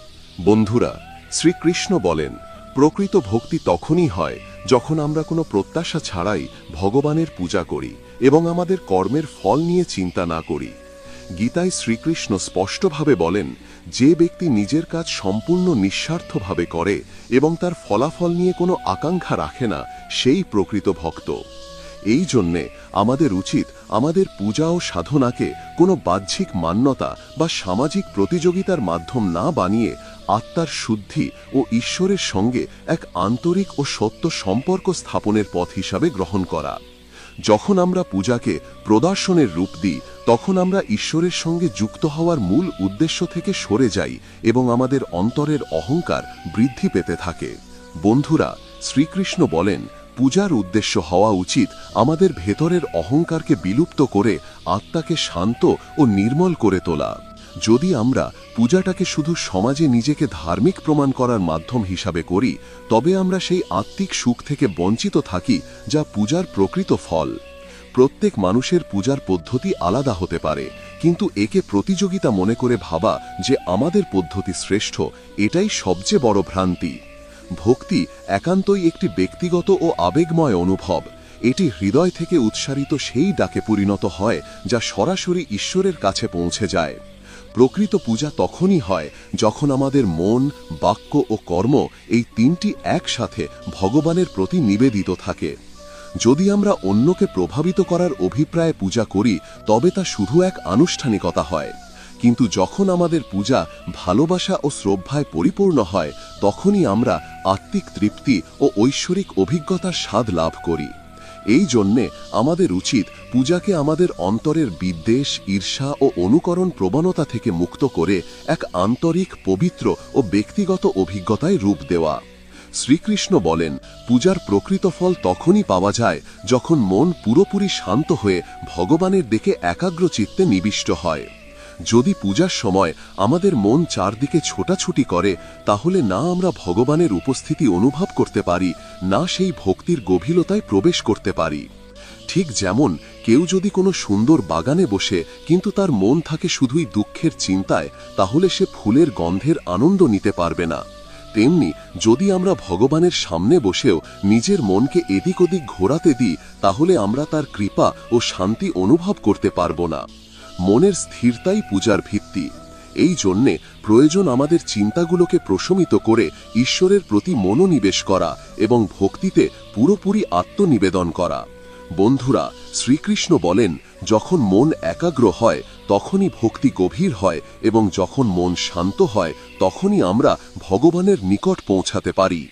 বন্ধুরা, শ্রীকৃষ্ণ বলেন, প্রকৃত ভক্তি তখনই হয় যখন আমরা কোনো প্রত্যাশা ছাড়াই ভগবানের পূজা করি এবং আমাদের কর্মের ফল নিয়ে চিন্তা না করি। গীতায় শ্রীকৃষ্ণ স্পষ্টভাবে বলেন, যে ব্যক্তি নিজের কাজ সম্পূর্ণ নিঃস্বার্থভাবে করে এবং তার ফলাফল নিয়ে কোনো আকাঙ্ক্ষা রাখে না, সেই প্রকৃত ভক্ত। এই জন্যে আমাদের উচিত আমাদের পূজা ও সাধনাকে কোনো বাহ্যিক মান্যতা বা সামাজিক প্রতিযোগিতার মাধ্যম না বানিয়ে আত্মার শুদ্ধি ও ঈশ্বরের সঙ্গে এক আন্তরিক ও সত্য সম্পর্ক স্থাপনের পথ হিসাবে গ্রহণ করা। যখন আমরা পূজাকে প্রদর্শনের রূপ দিই, তখন আমরা ঈশ্বরের সঙ্গে যুক্ত হওয়ার মূল উদ্দেশ্য থেকে সরে যাই এবং আমাদের অন্তরের অহংকার বৃদ্ধি পেতে থাকে। বন্ধুরা, শ্রীকৃষ্ণ বলেন, পূজার উদ্দেশ্য হওয়া উচিত আমাদের ভেতরের অহংকারকে বিলুপ্ত করে আত্মাকে শান্ত ও নির্মল করে তোলা। যদি আমরা পূজাটাকে শুধু সমাজে নিজেকে ধার্মিক প্রমাণ করার মাধ্যম হিসাবে করি, তবে আমরা সেই আত্মিক সুখ থেকে বঞ্চিত থাকি যা পূজার প্রকৃত ফল। প্রত্যেক মানুষের পূজার পদ্ধতি আলাদা হতে পারে, কিন্তু একে প্রতিযোগিতা মনে করে ভাবা যে আমাদের পদ্ধতি শ্রেষ্ঠ, এটাই সবচেয়ে বড় ভ্রান্তি। ভক্তি একান্তই একটি ব্যক্তিগত ও আবেগময় অনুভব। এটি হৃদয় থেকে উৎসারিত সেই ডাকে পরিণত হয় যা সরাসরি ঈশ্বরের কাছে পৌঁছে যায়। প্রকৃত পূজা তখনই হয় যখন আমাদের মন, বাক্য ও কর্ম এই তিনটি একসাথে ভগবানের প্রতি নিবেদিত থাকে। যদি আমরা অন্যকে প্রভাবিত করার অভিপ্রায়ে পূজা করি, তবে তা শুধু এক আনুষ্ঠানিকতা হয়। কিন্তু যখন আমাদের পূজা ভালোবাসা ও শ্রদ্ধায় পরিপূর্ণ হয়, তখনই আমরা আত্মিক তৃপ্তি ও ঐশ্বরিক অভিজ্ঞতার স্বাদ লাভ করি। এই জন্যে আমাদের উচিত পূজাকে আমাদের অন্তরের বিদ্বেষ, ঈর্ষা ও অনুকরণ প্রবণতা থেকে মুক্ত করে এক আন্তরিক, পবিত্র ও ব্যক্তিগত অভিজ্ঞতায় রূপ দেওয়া। শ্রীকৃষ্ণ বলেন, পূজার প্রকৃত ফল তখনই পাওয়া যায় যখন মন পুরোপুরি শান্ত হয়ে ভগবানের দিকে একাগ্র চিত্তে নিবিষ্ট হয়। যদি পূজার সময় আমাদের মন চারদিকে ছোটাছুটি করে, তাহলে না আমরা ভগবানের উপস্থিতি অনুভব করতে পারি, না সেই ভক্তির গভীরতায় প্রবেশ করতে পারি। ঠিক যেমন কেউ যদি কোনো সুন্দর বাগানে বসে কিন্তু তার মন থাকে শুধুই দুঃখের চিন্তায়, তাহলে সে ফুলের গন্ধের আনন্দ নিতে পারবে না। তেমনি যদি আমরা ভগবানের সামনে বসেও নিজের মনকে এদিক ওদিক ঘোরাতে দিই, তাহলে আমরা তার কৃপা ও শান্তি অনুভব করতে পারব না। মনের স্থিরতাই পূজার ভিত্তি। এই জন্যে প্রয়োজন আমাদের চিন্তাগুলোকে প্রশমিত করে ঈশ্বরের প্রতি মনোনিবেশ করা এবং ভক্তিতে পুরোপুরি আত্মনিবেদন করা। বন্ধুরা, শ্রীকৃষ্ণ বলেন, যখন মন একাগ্র হয় তখনই ভক্তি গভীর হয় এবং যখন মন শান্ত হয় তখনই আমরা ভগবানের নিকট পৌঁছাতে পারি।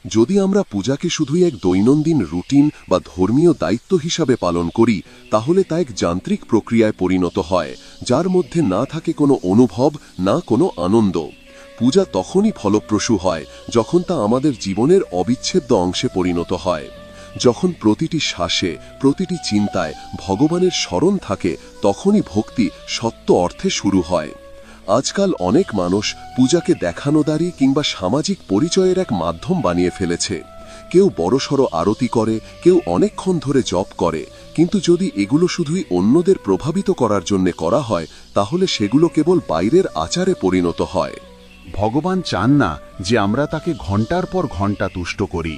যদি আমরা পূজাকে শুধুই এক দৈনন্দিন রুটিন বা ধর্মীয় দায়িত্ব হিসাবে পালন করি, তাহলে তা এক যান্ত্রিক প্রক্রিয়ায় পরিণত হয়, যার মধ্যে না থাকে কোনো অনুভব, না কোনো আনন্দ। পূজা তখনই ফলপ্রসূ হয় যখন তা আমাদের জীবনের অবিচ্ছেদ্য অংশে পরিণত হয়। যখন প্রতিটি শ্বাসে, প্রতিটি চিন্তায় ভগবানের স্মরণ থাকে, তখনই ভক্তি সত্য অর্থে শুরু হয়। আজকাল অনেক মানুষ পূজাকে দেখানোদারি কিংবা সামাজিক পরিচয়ের এক মাধ্যম বানিয়ে ফেলেছে, কেউ বড়সড় আরতি করে, কেউ অনেকক্ষণ ধরে জপ করে, কিন্তু যদি এগুলো শুধুই অন্যদের প্রভাবিত করার জন্য করা হয় তাহলে সেগুলো কেবল বাইরের আচারে পরিণত হয়। ভগবান চান না যে আমরা তাকে ঘণ্টার পর ঘণ্টা তুষ্ট করি,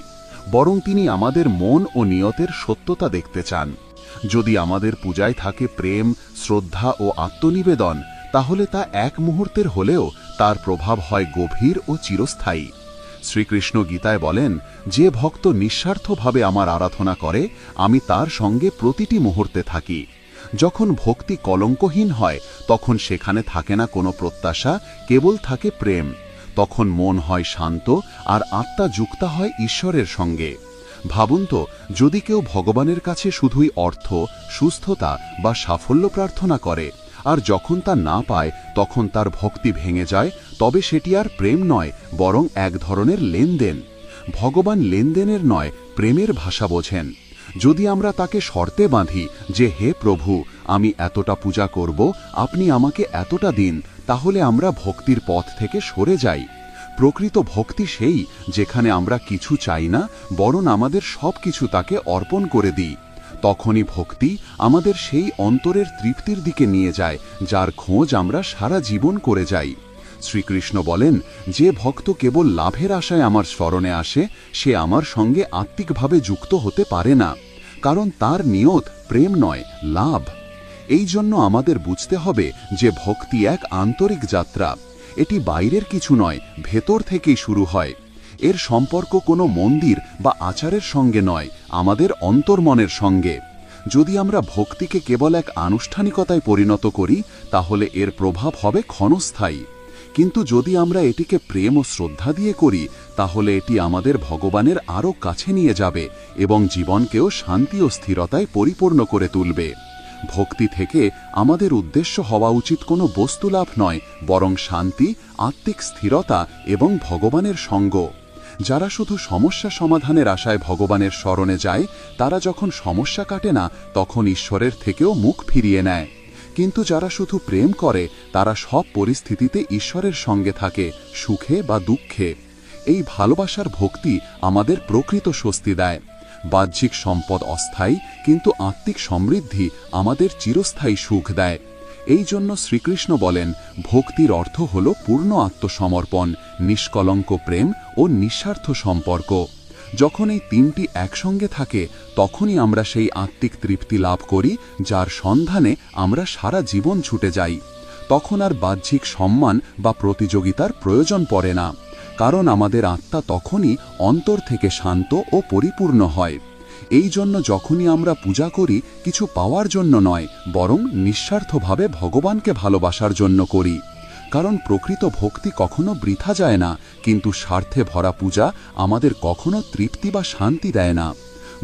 বরং তিনি আমাদের মন ও নিয়তের সত্যতা দেখতে চান। যদি আমাদের পূজায় থাকে প্রেম, শ্রদ্ধা ও আত্মনিবেদন, তাহলে তা এক মুহূর্তের হলেও তার প্রভাব হয় গভীর ও চিরস্থায়ী। শ্রীকৃষ্ণ গীতায় বলেন, যে ভক্ত নিঃস্বার্থভাবে আমার আরাধনা করে আমি তার সঙ্গে প্রতিটি মুহূর্তে থাকি। যখন ভক্তি কলঙ্কহীন হয় তখন সেখানে থাকে না কোনো প্রত্যাশা, কেবল থাকে প্রেম। তখন মন হয় শান্ত আর আত্মা যুক্ত হয় ঈশ্বরের সঙ্গে। ভাবুন তো, যদি কেউ ভগবানের কাছে শুধুই অর্থ, সুস্থতা বা সাফল্য প্রার্থনা করে, আর যখন তা না পায় তখন তার ভক্তি ভেঙে যায়, তবে সেটি আর প্রেম নয়, বরং এক ধরনের লেনদেন। ভগবান লেনদেনের নয়, প্রেমের ভাষা বোঝেন। যদি আমরা তাকে শর্তে বাঁধি যে হে প্রভু, আমি এতটা পূজা করব, আপনি আমাকে এতটা দিন, তাহলে আমরা ভক্তির পথ থেকে সরে যাই। প্রকৃত ভক্তি সেই যেখানে আমরা কিছু চাই না, বরং আমাদের সব কিছু তাকে অর্পণ করে দিই। তখনই ভক্তি আমাদের সেই অন্তরের তৃপ্তির দিকে নিয়ে যায় যার খোঁজ আমরা সারা জীবন করে যাই। শ্রীকৃষ্ণ বলেন, যে ভক্ত কেবল লাভের আশায় আমার স্মরণে আসে সে আমার সঙ্গে আত্মিকভাবে যুক্ত হতে পারে না, কারণ তার নিয়ত প্রেম নয়, লাভ। এই জন্য আমাদের বুঝতে হবে যে ভক্তি এক আন্তরিক যাত্রা। এটি বাইরের কিছু নয়, ভেতর থেকেই শুরু হয়। এর সম্পর্ক কোনো মন্দির বা আচারের সঙ্গে নয়, আমাদের অন্তর্মনের সঙ্গে। যদি আমরা ভক্তিকে কেবল এক আনুষ্ঠানিকতায় পরিণত করি তাহলে এর প্রভাব হবে ক্ষণস্থায়ী, কিন্তু যদি আমরা এটিকে প্রেম ও শ্রদ্ধা দিয়ে করি তাহলে এটি আমাদের ভগবানের আরও কাছে নিয়ে যাবে এবং জীবনকেও শান্তি ও স্থিরতায় পরিপূর্ণ করে তুলবে। ভক্তি থেকে আমাদের উদ্দেশ্য হওয়া উচিত কোনো বস্তুলাভ নয়, বরং শান্তি, আত্মিক স্থিরতা এবং ভগবানের সঙ্গ। যারা শুধু সমস্যা সমাধানের আশায় ভগবানের শরণে যায়, তারা যখন সমস্যা কাটে না তখন ঈশ্বরের থেকেও মুখ ফিরিয়ে নেয়। কিন্তু যারা শুধু প্রেম করে তারা সব পরিস্থিতিতে ঈশ্বরের সঙ্গে থাকে, সুখে বা দুঃখে। এই ভালোবাসার ভক্তি আমাদের প্রকৃত স্বস্তি দেয়। বাহ্যিক সম্পদ অস্থায়ী, কিন্তু আত্মিক সমৃদ্ধি আমাদের চিরস্থায়ী সুখ দেয়। এই জন্য শ্রীকৃষ্ণ বলেন, ভক্তির অর্থ হল পূর্ণ আত্মসমর্পণ, নিষ্কলঙ্ক প্রেম ও নিঃস্বার্থ সম্পর্ক। যখন এই তিনটি একসঙ্গে থাকে তখনই আমরা সেই আত্মিক তৃপ্তি লাভ করি যার সন্ধানে আমরা সারা জীবন ছুটে যাই। তখন আর বাহ্যিক সম্মান বা প্রতিযোগিতার প্রয়োজন পড়ে না, কারণ আমাদের আত্মা তখনই অন্তর থেকে শান্ত ও পরিপূর্ণ হয়। এই জন্য যখনই আমরা পূজা করি কিছু পাওয়ার জন্য নয়, বরং নিঃস্বার্থভাবে ভগবানকে ভালোবাসার জন্য করি। কারণ প্রকৃত ভক্তি কখনো বৃথা যায় না, কিন্তু স্বার্থে ভরা পূজা আমাদের কখনো তৃপ্তি বা শান্তি দেয় না।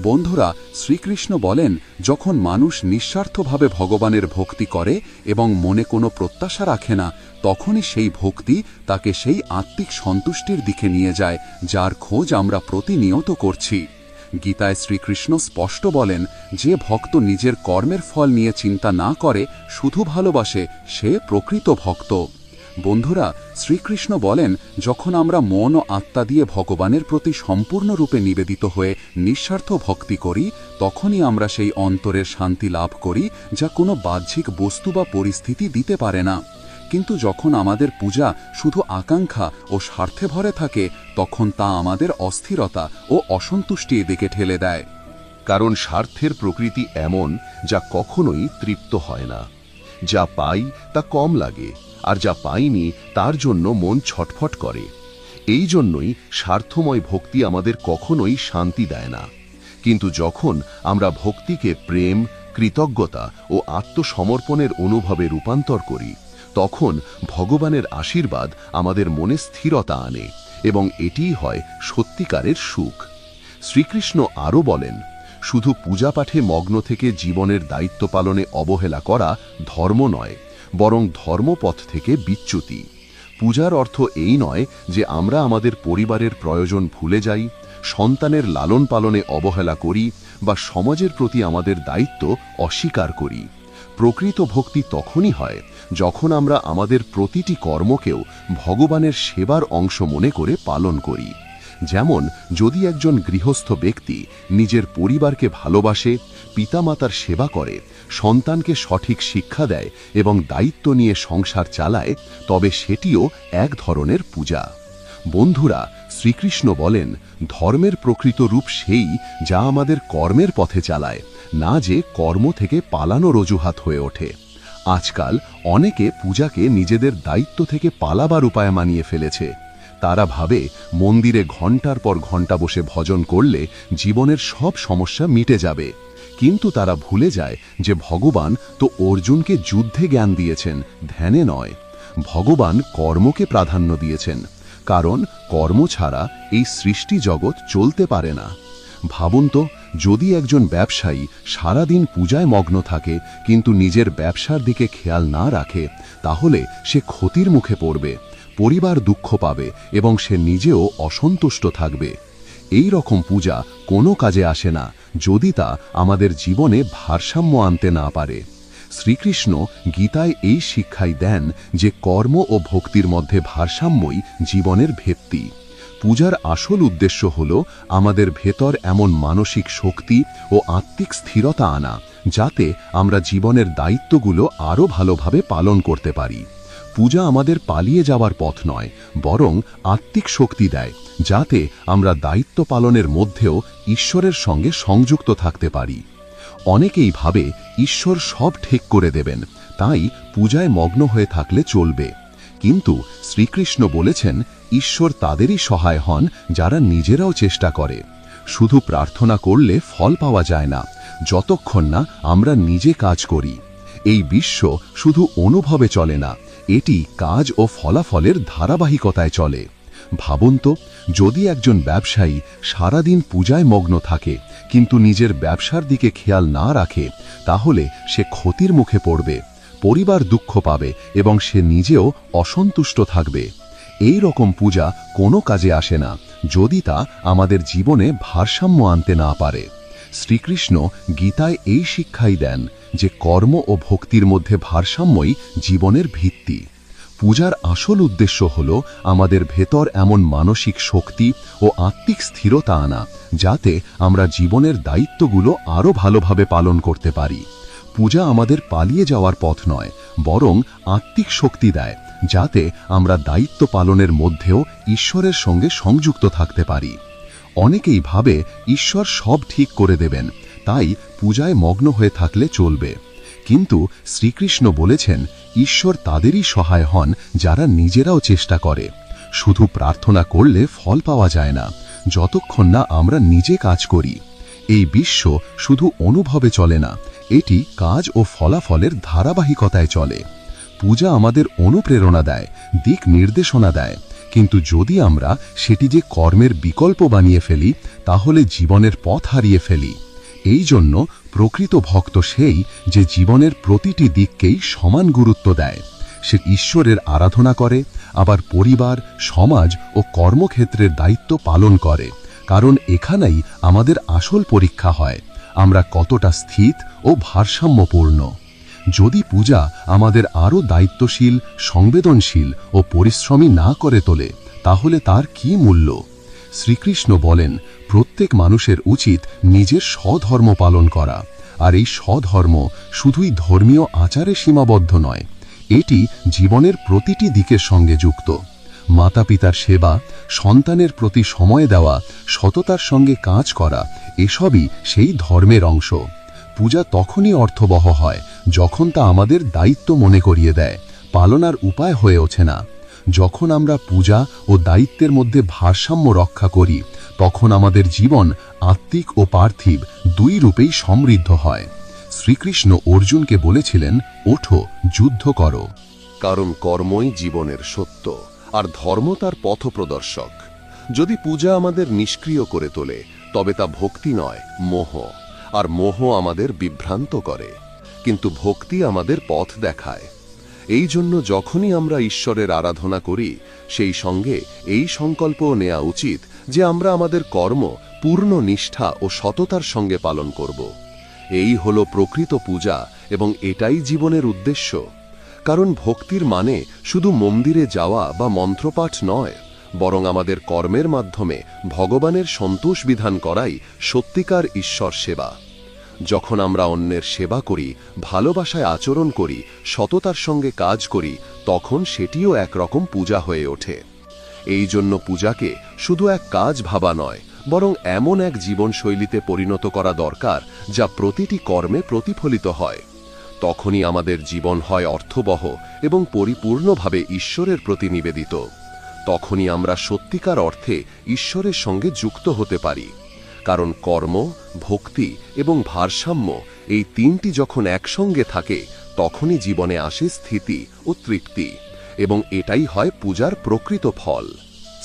বন্ধুরা, শ্রীকৃষ্ণ বলেন, যখন মানুষ নিঃস্বার্থভাবে ভগবানের ভক্তি করে এবং মনে কোনো প্রত্যাশা রাখে না, তখনই সেই ভক্তি তাকে সেই আত্মিক সন্তুষ্টির দিকে নিয়ে যায় যার খোঁজ আমরা প্রতিনিয়ত করছি। গীতায় শ্রীকৃষ্ণ স্পষ্ট বলেন, যে ভক্ত নিজের কর্মের ফল নিয়ে চিন্তা না করে, শুধু ভালোবাসে, সে প্রকৃত ভক্ত। বন্ধুরা, শ্রীকৃষ্ণ বলেন, যখন আমরা মন ও আত্মা দিয়ে ভগবানের প্রতি সম্পূর্ণরূপে নিবেদিত হয়ে নিঃস্বার্থ ভক্তি করি, তখনই আমরা সেই অন্তরের শান্তি লাভ করি যা কোনো বাহ্যিক বস্তু বা পরিস্থিতি দিতে পারে না। কিন্তু যখন আমাদের পূজা শুধু আকাঙ্ক্ষা ও স্বার্থে ভরে থাকে, তখন তা আমাদের অস্থিরতা ও অসন্তুষ্টির দিকে ঠেলে দেয়। কারণ স্বার্থের প্রকৃতি এমন যা কখনোই তৃপ্ত হয় না। যা পাই তা কম লাগে, আর যা পাইনি তার জন্য মন ছটফট করে। এই জন্যই স্বার্থময় ভক্তি আমাদের কখনোই শান্তি দেয় না। কিন্তু যখন আমরা ভক্তিকে প্রেম, কৃতজ্ঞতা ও আত্মসমর্পণের অনুভবে রূপান্তর করি, তখন ভগবানের আশীর্বাদ আমাদের মনে স্থিরতা আনে এবং এটিই হয় সত্যিকারের সুখ। শ্রীকৃষ্ণ আরও বলেন, শুধু পূজাপাঠে মগ্ন থেকে জীবনের দায়িত্ব পালনে অবহেলা করা ধর্ম নয়, বরং ধর্মপথ থেকে বিচ্যুতি। পূজার অর্থ এই নয় যে আমরা আমাদের পরিবারের প্রয়োজন ভুলে যাই, সন্তানের লালন পালনে অবহেলা করি বা সমাজের প্রতি আমাদের দায়িত্ব অস্বীকার করি। প্রকৃত ভক্তি তখনই হয় যখন আমরা আমাদের প্রতিটি কর্মকেও ভগবানের সেবার অংশ মনে করে পালন করি। যেমন যদি একজন গৃহস্থ ব্যক্তি নিজের পরিবারকে ভালোবাসে, পিতামাতার সেবা করে, সন্তানকে সঠিক শিক্ষা দেয় এবং দায়িত্ব নিয়ে সংসার চালায়, তবে সেটিও এক ধরনের পূজা। বন্ধুরা, শ্রীকৃষ্ণ বলেন, ধর্মের প্রকৃত রূপ সেই যা আমাদের কর্মের পথে চালায়, না যে কর্ম থেকে পালানোর অজুহাত হয়ে ওঠে। আজকাল অনেকে পূজাকে নিজেদের দায়িত্ব থেকে পালাবার উপায় মানিয়ে ফেলেছে। তারা ভাবে মন্দিরে ঘণ্টার পর ঘণ্টা বসে ভজন করলে জীবনের সব সমস্যা মিটে যাবে, কিন্তু তারা ভুলে যায় যে ভগবান তো অর্জুনকে যুদ্ধে জ্ঞান দিয়েছেন, ধ্যানে নয়। ভগবান কর্মকে প্রাধান্য দিয়েছেন, কারণ কর্ম ছাড়া এই সৃষ্টি জগৎ চলতে পারে না। ভাবুন তো, যদি একজন ব্যবসায়ী সারাদিন পূজায় মগ্ন থাকে কিন্তু নিজের ব্যবসার দিকে খেয়াল না রাখে, তাহলে সে ক্ষতির মুখে পড়বে, পরিবার দুঃখ পাবে এবং সে নিজেও অসন্তুষ্ট থাকবে। এই রকম পূজা কোনো কাজে আসে না যদি তা আমাদের জীবনে ভারসাম্য আনতে না পারে। শ্রীকৃষ্ণ গীতায় এই শিক্ষাই দেন যে কর্ম ও ভক্তির মধ্যে ভারসাম্যই জীবনের ভিত্তি। পূজার আসল উদ্দেশ্য হল আমাদের ভেতর এমন মানসিক শক্তি ও আত্মিক স্থিরতা আনা, যাতে আমরা জীবনের দায়িত্বগুলো আরও ভালোভাবে পালন করতে পারি। পূজা আমাদের পালিয়ে যাওয়ার পথ নয়, বরং আত্মিক শক্তি দেয়, যাতে আমরা দায়িত্ব পালনের মধ্যেও ঈশ্বরের সঙ্গে সংযুক্ত থাকতে পারি। অনেকেই ভাবে ঈশ্বর সব ঠিক করে দেবেন, তাই পূজায় মগ্ন হয়ে থাকলে চলবে। কিন্তু শ্রীকৃষ্ণ বলেছেন, ঈশ্বর তাদেরই সহায় হন যারা নিজেরাও চেষ্টা করে। শুধু প্রার্থনা করলে ফল পাওয়া যায় না, যতক্ষণ না আমরা নিজে কাজ করি। এই বিশ্ব শুধু অনুভবে চলে না, এটি কাজ ও ফলাফলের ধারাবাহিকতায় চলে। ভাবুন তো, যদি একজন ব্যবসায়ী সারাদিন পূজায় মগ্ন থাকে কিন্তু নিজের ব্যবসার দিকে খেয়াল না রাখে, তাহলে সে ক্ষতির মুখে পড়বে, পরিবার দুঃখ পাবে এবং সে নিজেও অসন্তুষ্ট থাকবে। এই রকম পূজা কোনো কাজে আসে না যদি তা আমাদের জীবনে ভারসাম্য আনতে না পারে। শ্রীকৃষ্ণ গীতায় এই শিক্ষাই দেন যে কর্ম ও ভক্তির মধ্যে ভারসাম্যই জীবনের ভিত্তি। পূজার আসল উদ্দেশ্য হল আমাদের ভেতর এমন মানসিক শক্তি ও আত্মিক স্থিরতা আনা, যাতে আমরা জীবনের দায়িত্বগুলো আরও ভালোভাবে পালন করতে পারি। পূজা আমাদের পালিয়ে যাওয়ার পথ নয়, বরং আত্মিক শক্তি দেয়, যাতে আমরা দায়িত্ব পালনের মধ্যেও ঈশ্বরের সঙ্গে সংযুক্ত থাকতে পারি। অনেকেই ভাবে ঈশ্বর সব ঠিক করে দেবেন, তাই পূজায় মগ্ন হয়ে থাকলে চলবে। কিন্তু শ্রীকৃষ্ণ বলেছেন, ঈশ্বর তাদেরই সহায় হন যারা নিজেরাও চেষ্টা করে। শুধু প্রার্থনা করলে ফল পাওয়া যায় না, যতক্ষণ না আমরা নিজে কাজ করি। এই বিশ্ব শুধু অনুভবে চলে না, এটি কাজ ও ফলাফলের ধারাবাহিকতায় চলে। পূজা আমাদের অনুপ্রেরণা দেয়, দিক নির্দেশনা দেয়, কিন্তু যদি আমরা সেটি যে কর্মের বিকল্প বানিয়ে ফেলি, তাহলে জীবনের পথ হারিয়ে ফেলি। এই জন্য প্রকৃত ভক্ত সেই যে জীবনের প্রতিটি দিককেই সমান গুরুত্ব দেয়। সে ঈশ্বরের আরাধনা করে, আবার পরিবার, সমাজ ও কর্মক্ষেত্রের দায়িত্ব পালন করে, কারণ এখানেই আমাদের আসল পরীক্ষা হয়, আমরা কতটা স্থিত ও ভারসাম্যপূর্ণ। যদি পূজা আমাদের আরও দায়িত্বশীল, সংবেদনশীল ও পরিশ্রমী না করে তোলে, তাহলে তার কি মূল্য? শ্রীকৃষ্ণ বলেন, প্রত্যেক মানুষের উচিত নিজের স্বধর্ম পালন করা, আর এই স্বধর্ম শুধুই ধর্মীয় আচারে সীমাবদ্ধ নয়, এটি জীবনের প্রতিটি দিকের সঙ্গে যুক্ত। মাতা পিতার সেবা, সন্তানের প্রতি সময় দেওয়া, সততার সঙ্গে কাজ করা, এসবই সেই ধর্মের অংশ। পূজা তখনই অর্থবহ হয় যখন তা আমাদের দায়িত্ব মনে করিয়ে দেয়, পালনার উপায় হয়ে ওঠে না। যখন আমরা পূজা ও দায়িত্বের মধ্যে ভারসাম্য রক্ষা করি, তখন আমাদের জীবন আত্মিক ও পার্থিব দুই রূপেই সমৃদ্ধ হয়। শ্রীকৃষ্ণ অর্জুনকে বলেছিলেন, ওঠো, যুদ্ধ করো। কারণ কর্মই জীবনের সত্য, আর ধর্ম তার পথপ্রদর্শক। যদি পূজা আমাদের নিষ্ক্রিয় করে তোলে, তবে তা ভক্তি নয়, মোহ। আর মোহ আমাদের বিভ্রান্ত করে, কিন্তু ভক্তি আমাদের পথ দেখায়। এই জন্য যখনই আমরা ঈশ্বরের আরাধনা করি, সেই সঙ্গে এই সংকল্পও নেওয়া উচিত যে আমরা আমাদের কর্ম পূর্ণ নিষ্ঠা ও সততার সঙ্গে পালন করব। এই হলো প্রকৃত পূজা এবং এটাই জীবনের উদ্দেশ্য। কারণ ভক্তির মানে শুধু মন্দিরে যাওয়া বা মন্ত্রপাঠ নয়, বরং আমাদের কর্মের মাধ্যমে ভগবানের সন্তোষ বিধান করাই সত্যিকার ঈশ্বর সেবা। যখন আমরা অন্যের সেবা করি, ভালোবাসায় আচরণ করি, সততার সঙ্গে কাজ করি, তখন সেটিও একরকম পূজা হয়ে ওঠে। এই জন্য পূজাকে শুধু এক কাজ ভাবা নয়, বরং এমন এক জীবনশৈলীতে পরিণত করা দরকার যা প্রতিটি কর্মে প্রতিফলিত হয়। তখনই আমাদের জীবন হয় অর্থবহ এবং পরিপূর্ণভাবে ঈশ্বরের প্রতি নিবেদিত। তখনই আমরা সত্যিকার অর্থে ঈশ্বরের সঙ্গে যুক্ত হতে পারি। কারণ কর্ম, ভক্তি এবং ভারসাম্য এই তিনটি যখন একসঙ্গে থাকে, তখনই জীবনে আসে স্থিতি ও তৃপ্তি, এবং এটাই হয় পূজার প্রকৃত ফল।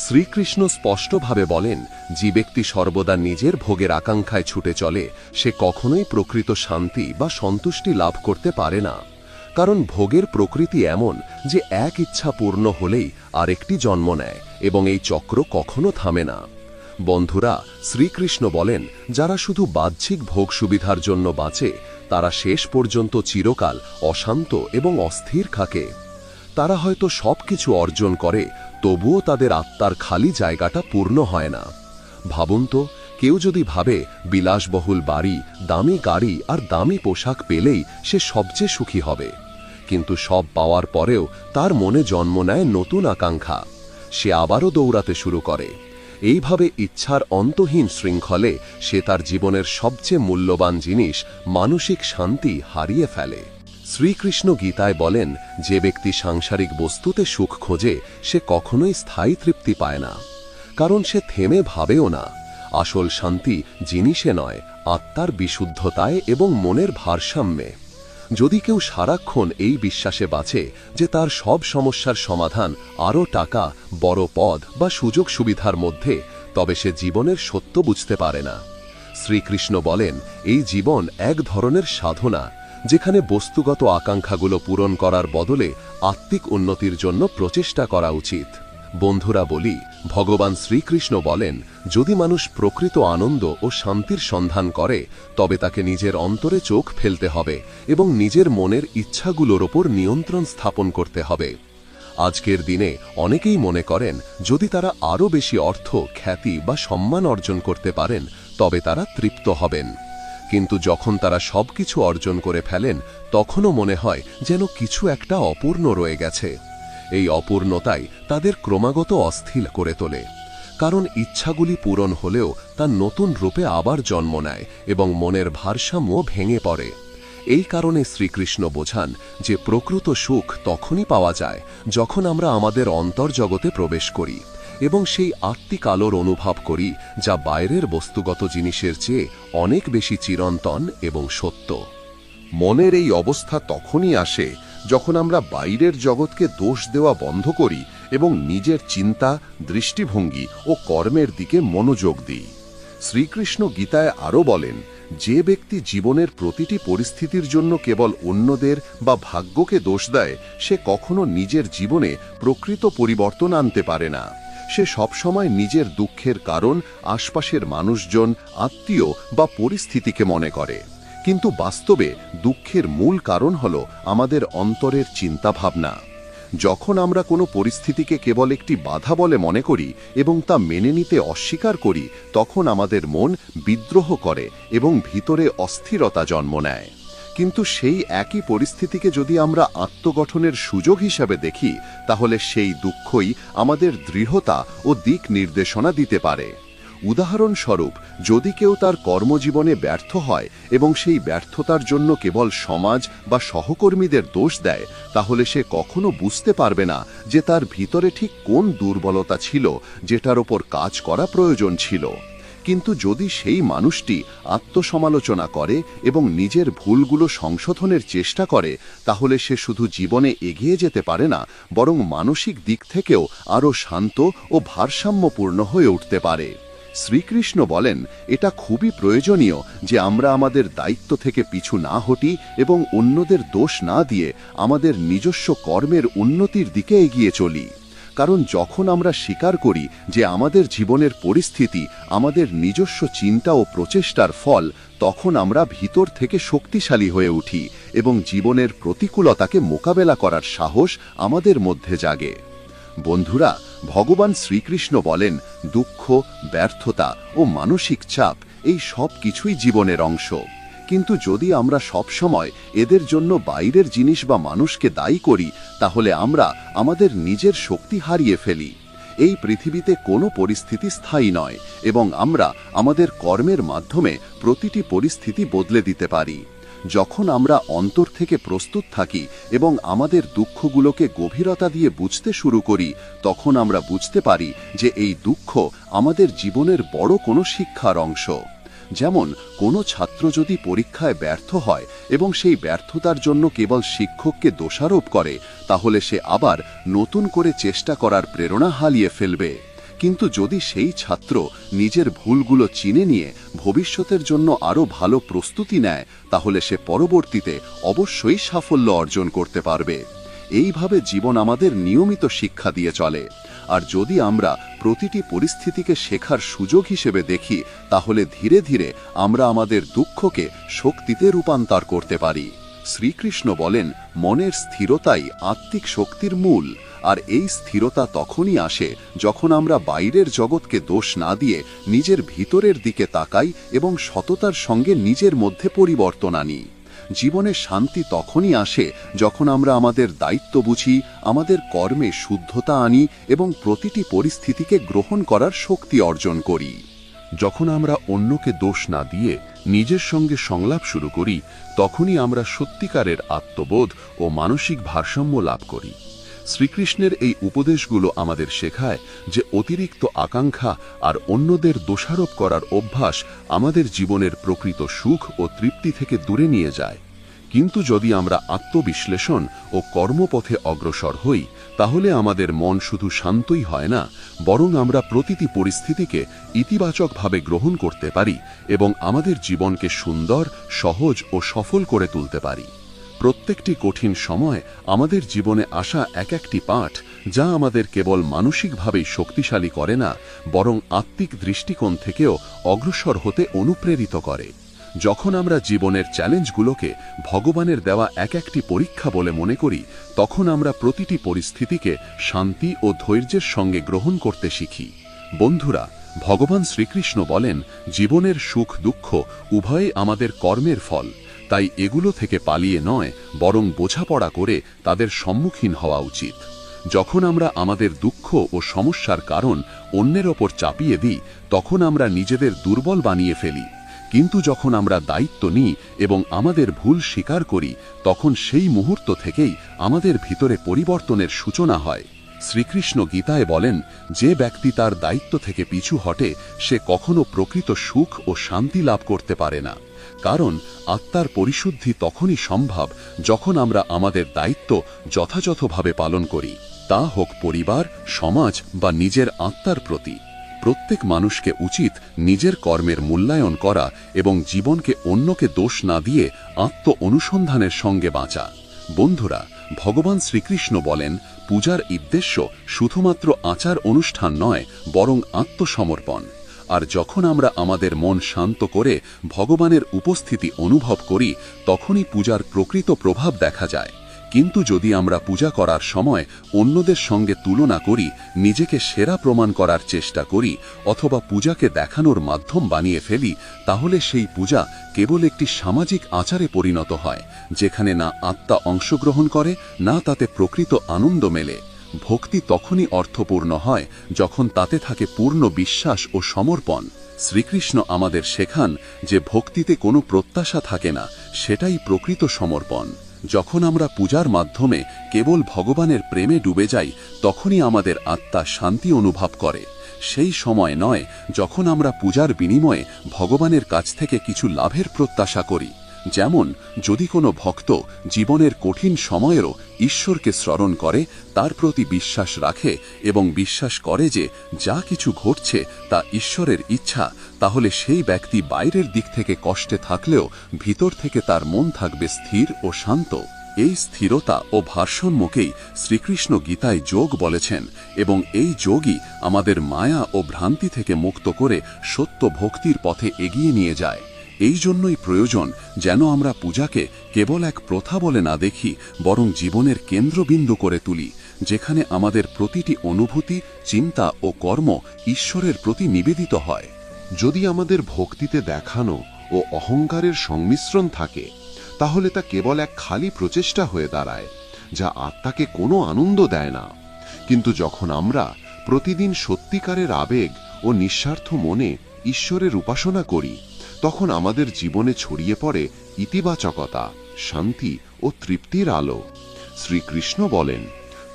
শ্রীকৃষ্ণ স্পষ্টভাবে বলেন, যে ব্যক্তি সর্বদা নিজের ভোগের আকাঙ্ক্ষায় ছুটে চলে, সে কখনোই প্রকৃত শান্তি বা সন্তুষ্টি লাভ করতে পারে না। কারণ ভোগের প্রকৃতি এমন যে এক ইচ্ছা পূর্ণ হলেই আরেকটি জন্ম নেয়, এবং এই চক্র কখনো থামে না। বন্ধুরা, শ্রীকৃষ্ণ বলেন, যারা শুধু বাহ্যিক ভোগ সুবিধার জন্য বাঁচে, তারা শেষ পর্যন্ত চিরকাল অশান্ত এবং অস্থির থাকে। তারা হয়তো সবকিছু অর্জন করে, তবুও তাদের আত্মার খালি জায়গাটা পূর্ণ হয় না। ভাবুন তো, কেউ যদি ভাবে বিলাসবহুল বাড়ি, দামি গাড়ি আর দামি পোশাক পেলেই সে সবচেয়ে সুখী হবে, কিন্তু সব পাওয়ার পরেও তার মনে জন্ম নেয় নতুন আকাঙ্ক্ষা, সে আবারও দৌড়াতে শুরু করে। এইভাবে ইচ্ছার অন্তহীন শৃঙ্খলে সে তার জীবনের সবচেয়ে মূল্যবান জিনিস, মানসিক শান্তি, হারিয়ে ফেলে। শ্রীকৃষ্ণ গীতায় বলেন, যে ব্যক্তি সাংসারিক বস্তুতে সুখ খোঁজে, সে কখনোই স্থায়ী তৃপ্তি পায় না। কারণ সে থেমে ভাবেও না। আসল শান্তি জিনিসে নয়, আত্মার বিশুদ্ধতায় এবং মনের ভারসাম্যে। যদি কেউ সারাক্ষণ এই বিশ্বাসে বাঁচে যে তার সব সমস্যার সমাধান আরও টাকা, বড় পদ বা সুযোগ সুবিধার মধ্যে, তবে সে জীবনের সত্য বুঝতে পারে না। শ্রীকৃষ্ণ বলেন, এই জীবন এক ধরনের সাধনা, যেখানে বস্তুগত আকাঙ্ক্ষাগুলো পূরণ করার বদলে আত্মিক উন্নতির জন্য প্রচেষ্টা করা উচিত। বন্ধুরা, বলি, ভগবান শ্রীকৃষ্ণ বলেন, যদি মানুষ প্রকৃত আনন্দ ও শান্তির সন্ধান করে, তবে তাকে নিজের অন্তরে চোখ ফেলতে হবে এবং নিজের মনের ইচ্ছাগুলোর ওপর নিয়ন্ত্রণ স্থাপন করতে হবে। আজকের দিনে অনেকেই মনে করেন, যদি তারা আরও বেশি অর্থ, খ্যাতি বা সম্মান অর্জন করতে পারেন, তবে তারা তৃপ্ত হবেন। কিন্তু যখন তারা সবকিছু অর্জন করে ফেলেন, তখনও মনে হয় যেন কিছু একটা অপূর্ণ রয়ে গেছে। এই অপূর্ণতাই তাদের ক্রমাগত অস্থির করে তোলে। কারণ ইচ্ছাগুলি পূরণ হলেও তা নতুন রূপে আবার জন্ম নেয় এবং মনের ভারসাম্য ভেঙে পড়ে। এই কারণে শ্রীকৃষ্ণ বোঝান যে প্রকৃত সুখ তখনই পাওয়া যায় যখন আমরা আমাদের অন্তর্জগতে প্রবেশ করি এবং সেই আত্মিক আলোর অনুভব করি, যা বাইরের বস্তুগত জিনিসের চেয়ে অনেক বেশি চিরন্তন এবং সত্য। মনের এই অবস্থা তখনই আসে যখন আমরা বাইরের জগৎকে দোষ দেওয়া বন্ধ করি এবং নিজের চিন্তা, দৃষ্টিভঙ্গি ও কর্মের দিকে মনোযোগ দিই। শ্রীকৃষ্ণ গীতায় আরও বলেন, যে ব্যক্তি জীবনের প্রতিটি পরিস্থিতির জন্য কেবল অন্যদের বা ভাগ্যকে দোষ দেয়, সে কখনো নিজের জীবনে প্রকৃত পরিবর্তন আনতে পারে না। সে সবসময় নিজের দুঃখের কারণ আশপাশের মানুষজন, আত্মীয় বা পরিস্থিতিকে মনে করে। কিন্তু বাস্তবে দুঃখের মূল কারণ হল আমাদের অন্তরের চিন্তাভাবনা। যখন আমরা কোনো পরিস্থিতিকে কেবল একটি বাধা বলে মনে করি এবং তা মেনে নিতে অস্বীকার করি, তখন আমাদের মন বিদ্রোহ করে এবং ভিতরে অস্থিরতা জন্ম নেয়। কিন্তু সেই একই পরিস্থিতিকে যদি আমরা আত্মগঠনের সুযোগ হিসাবে দেখি, তাহলে সেই দুঃখই আমাদের দৃঢ়তা ও দিক নির্দেশনা দিতে পারে। উদাহরণস্বরূপ, যদি কেউ তার কর্মজীবনে ব্যর্থ হয় এবং সেই ব্যর্থতার জন্য কেবল সমাজ বা সহকর্মীদের দোষ দেয়, তাহলে সে কখনো বুঝতে পারবে না যে তার ভিতরে ঠিক কোন দুর্বলতা ছিল, যেটার ওপর কাজ করা প্রয়োজন ছিল। কিন্তু যদি সেই মানুষটি আত্মসমালোচনা করে এবং নিজের ভুলগুলো সংশোধনের চেষ্টা করে, তাহলে সে শুধু জীবনে এগিয়ে যেতে পারে না, বরং মানসিক দিক থেকেও আরও শান্ত ও ভারসাম্যপূর্ণ হয়ে উঠতে পারে। শ্রীকৃষ্ণ বলেন, এটা খুবই প্রয়োজনীয় যে আমরা আমাদের দায়িত্ব থেকে পিছু না হটি এবং অন্যদের দোষ না দিয়ে আমাদের নিজস্ব কর্মের উন্নতির দিকে এগিয়ে চলি। কারণ যখন আমরা স্বীকার করি যে আমাদের জীবনের পরিস্থিতি আমাদের নিজস্ব চিন্তা ও প্রচেষ্টার ফল, তখন আমরা ভিতর থেকে শক্তিশালী হয়ে উঠি এবং জীবনের প্রতিকূলতাকে মোকাবেলা করার সাহস আমাদের মধ্যে জাগে। বন্ধুরা, ভগবান শ্রীকৃষ্ণ বলেন, দুঃখ, ব্যর্থতা ও মানসিক চাপ এই সব কিছুই জীবনের অংশ। কিন্তু যদি আমরা সবসময় এদের জন্য বাইরের জিনিস বা মানুষকে দায়ী করি, তাহলে আমরা আমাদের নিজের শক্তি হারিয়ে ফেলি। এই পৃথিবীতে কোনো পরিস্থিতি স্থায়ী নয় এবং আমরা আমাদের কর্মের মাধ্যমে প্রতিটি পরিস্থিতি বদলে দিতে পারি। যখন আমরা অন্তর থেকে প্রস্তুত থাকি এবং আমাদের দুঃখগুলোকে গভীরতা দিয়ে বুঝতে শুরু করি, তখন আমরা বুঝতে পারি যে এই দুঃখ আমাদের জীবনের বড় কোনো শিক্ষার অংশ। যেমন কোনো ছাত্র যদি পরীক্ষায় ব্যর্থ হয় এবং সেই ব্যর্থতার জন্য কেবল শিক্ষককে দোষারোপ করে, তাহলে সে আবার নতুন করে চেষ্টা করার প্রেরণা হারিয়ে ফেলবে। কিন্তু যদি সেই ছাত্র নিজের ভুলগুলো চিনে নিয়ে ভবিষ্যতের জন্য আরও ভালো প্রস্তুতি নেয়, তাহলে সে পরবর্তীতে অবশ্যই সাফল্য অর্জন করতে পারবে। এইভাবে জীবন আমাদের নিয়মিত শিক্ষা দিয়ে চলে। আর যদি আমরা প্রতিটি পরিস্থিতিকে শেখার সুযোগ হিসেবে দেখি, তাহলে ধীরে ধীরে আমরা আমাদের দুঃখকে শক্তিতে রূপান্তর করতে পারি। শ্রীকৃষ্ণ বলেন, মনের স্থিরতাই আত্মিক শক্তির মূল। আর এই স্থিরতা তখনই আসে যখন আমরা বাইরের জগৎকে দোষ না দিয়ে নিজের ভিতরের দিকে তাকাই এবং সততার সঙ্গে নিজের মধ্যে পরিবর্তন আনি। জীবনে শান্তি তখনই আসে যখন আমরা আমাদের দায়িত্ব বুঝি, আমাদের কর্মে শুদ্ধতা আনি এবং প্রতিটি পরিস্থিতিকে গ্রহণ করার শক্তি অর্জন করি। যখন আমরা অন্যকে দোষ না দিয়ে নিজের সঙ্গে সংলাপ শুরু করি, তখনই আমরা সত্যিকারের আত্মবোধ ও মানসিক ভারসাম্য লাভ করি। শ্রীকৃষ্ণের এই উপদেশগুলো আমাদের শেখায় যে অতিরিক্ত আকাঙ্ক্ষা আর অন্যদের দোষারোপ করার অভ্যাস আমাদের জীবনের প্রকৃত সুখ ও তৃপ্তি থেকে দূরে নিয়ে যায়। কিন্তু যদি আমরা আত্মবিশ্লেষণ ও কর্মপথে অগ্রসর হই, তাহলে আমাদের মন শুধু শান্তই হয় না, বরং আমরা প্রতিটি পরিস্থিতিকে ইতিবাচকভাবে গ্রহণ করতে পারি এবং আমাদের জীবনকে সুন্দর, সহজ ও সফল করে তুলতে পারি। প্রত্যেকটি কঠিন সময় আমাদের জীবনে আসা এক একটি পাঠ, যা আমাদের কেবল মানসিকভাবেই শক্তিশালী করে না, বরং আত্মিক দৃষ্টিকোণ থেকেও অগ্রসর হতে অনুপ্রেরিত করে। যখন আমরা জীবনের চ্যালেঞ্জগুলোকে ভগবানের দেওয়া এক একটি পরীক্ষা বলে মনে করি, তখন আমরা প্রতিটি পরিস্থিতিকে শান্তি ও ধৈর্যের সঙ্গে গ্রহণ করতে শিখি। বন্ধুরা, ভগবান শ্রীকৃষ্ণ বলেন, জীবনের সুখ দুঃখ উভয়ই আমাদের কর্মের ফল। তাই এগুলো থেকে পালিয়ে নয়, বরং বোঝাপড়া করে তাদের সম্মুখীন হওয়া উচিত। যখন আমরা আমাদের দুঃখ ও সমস্যার কারণ অন্যের ওপর চাপিয়ে দিই, তখন আমরা নিজেদের দুর্বল বানিয়ে ফেলি। কিন্তু যখন আমরা দায়িত্ব নিই এবং আমাদের ভুল স্বীকার করি, তখন সেই মুহূর্ত থেকেই আমাদের ভিতরে পরিবর্তনের সূচনা হয়। শ্রীকৃষ্ণ গীতায় বলেন, যে ব্যক্তি তার দায়িত্ব থেকে পিছু হটে, সে কখনো প্রকৃত সুখ ও শান্তি লাভ করতে পারে না। কারণ আত্মার পরিশুদ্ধি তখনই সম্ভব যখন আমরা আমাদের দায়িত্ব যথাযথভাবে পালন করি, তা হোক পরিবার, সমাজ বা নিজের আত্মার প্রতি। প্রত্যেক মানুষকে উচিত নিজের কর্মের মূল্যায়ন করা এবং জীবনকে অন্যকে দোষ না দিয়ে আত্ম অনুসন্ধানের সঙ্গে বাঁচা। বন্ধুরা, ভগবান শ্রীকৃষ্ণ বলেন, পূজার উদ্দেশ্য শুধুমাত্র আচার অনুষ্ঠান নয়, বরং আত্মসমর্পণ। আর যখন আমরা আমাদের মন শান্ত করে ভগবানের উপস্থিতি অনুভব করি, তখনই পূজার প্রকৃত প্রভাব দেখা যায়। কিন্তু যদি আমরা পূজা করার সময় অন্যদের সঙ্গে তুলনা করি, নিজেকে সেরা প্রমাণ করার চেষ্টা করি, অথবা পূজাকে দেখানোর মাধ্যম বানিয়ে ফেলি, তাহলে সেই পূজা কেবল একটি সামাজিক আচারে পরিণত হয়, যেখানে না আত্মা অংশগ্রহণ করে, না তাতে প্রকৃত আনন্দ মেলে। ভক্তি তখনই অর্থপূর্ণ হয় যখন তাতে থাকে পূর্ণ বিশ্বাস ও সমর্পণ। শ্রীকৃষ্ণ আমাদের শেখান যে ভক্তিতে কোনো প্রত্যাশা থাকে না, সেটাই প্রকৃত সমর্পণ। যখন আমরা পূজার মাধ্যমে কেবল ভগবানের প্রেমে ডুবে যাই, তখনই আমাদের আত্মা শান্তি অনুভব করে। সেই সময় নয় যখন আমরা পূজার বিনিময়ে ভগবানের কাছ থেকে কিছু লাভের প্রত্যাশা করি। যেমন যদি কোনো ভক্ত জীবনের কঠিন সময়েরও ঈশ্বরকে স্মরণ করে, তার প্রতি বিশ্বাস রাখে এবং বিশ্বাস করে যে যা কিছু ঘটছে তা ঈশ্বরের ইচ্ছা, তাহলে সেই ব্যক্তি বাইরের দিক থেকে কষ্টে থাকলেও ভিতর থেকে তার মন থাকবে স্থির ও শান্ত। এই স্থিরতা ও ভারসাম্যকেই শ্রীকৃষ্ণ গীতায় যোগ বলেছেন এবং এই যোগই আমাদের মায়া ও ভ্রান্তি থেকে মুক্ত করে সত্য ভক্তির পথে এগিয়ে নিয়ে যায়। এই জন্যই প্রয়োজন যেন আমরা পূজাকে কেবল এক প্রথা বলে না দেখি, বরং জীবনের কেন্দ্রবিন্দু করে তুলি, যেখানে আমাদের প্রতিটি অনুভূতি, চিন্তা ও কর্ম ঈশ্বরের প্রতি নিবেদিত হয়। যদি আমাদের ভক্তিতে দেখানো ও অহংকারের সংমিশ্রণ থাকে, তাহলে তা কেবল এক খালি প্রচেষ্টা হয়ে দাঁড়ায়, যা আত্মাকে কোনো আনন্দ দেয় না। কিন্তু যখন আমরা প্রতিদিন সত্যিকারের আবেগ ও নিঃস্বার্থ মনে ঈশ্বরের উপাসনা করি, তখন আমাদের জীবনে ছড়িয়ে পড়ে ইতিবাচকতা, শান্তি ও তৃপ্তির আলো। শ্রীকৃষ্ণ বলেন,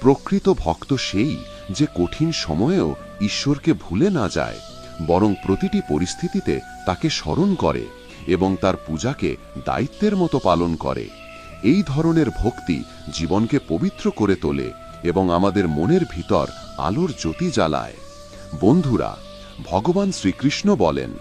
প্রকৃত ভক্ত সেই যে কঠিন সময়েও ঈশ্বরকে ভুলে না যায়, বরং প্রতিটি পরিস্থিতিতে তাকে স্মরণ করে এবং তার পূজাকে দায়িত্বের মতো পালন করে। এই ধরনের ভক্তি জীবনকে পবিত্র করে তোলে এবং আমাদের মনের ভিতর আলোর জ্যোতি জ্বালায়। বন্ধুরা, ভগবান শ্রীকৃষ্ণ বলেন,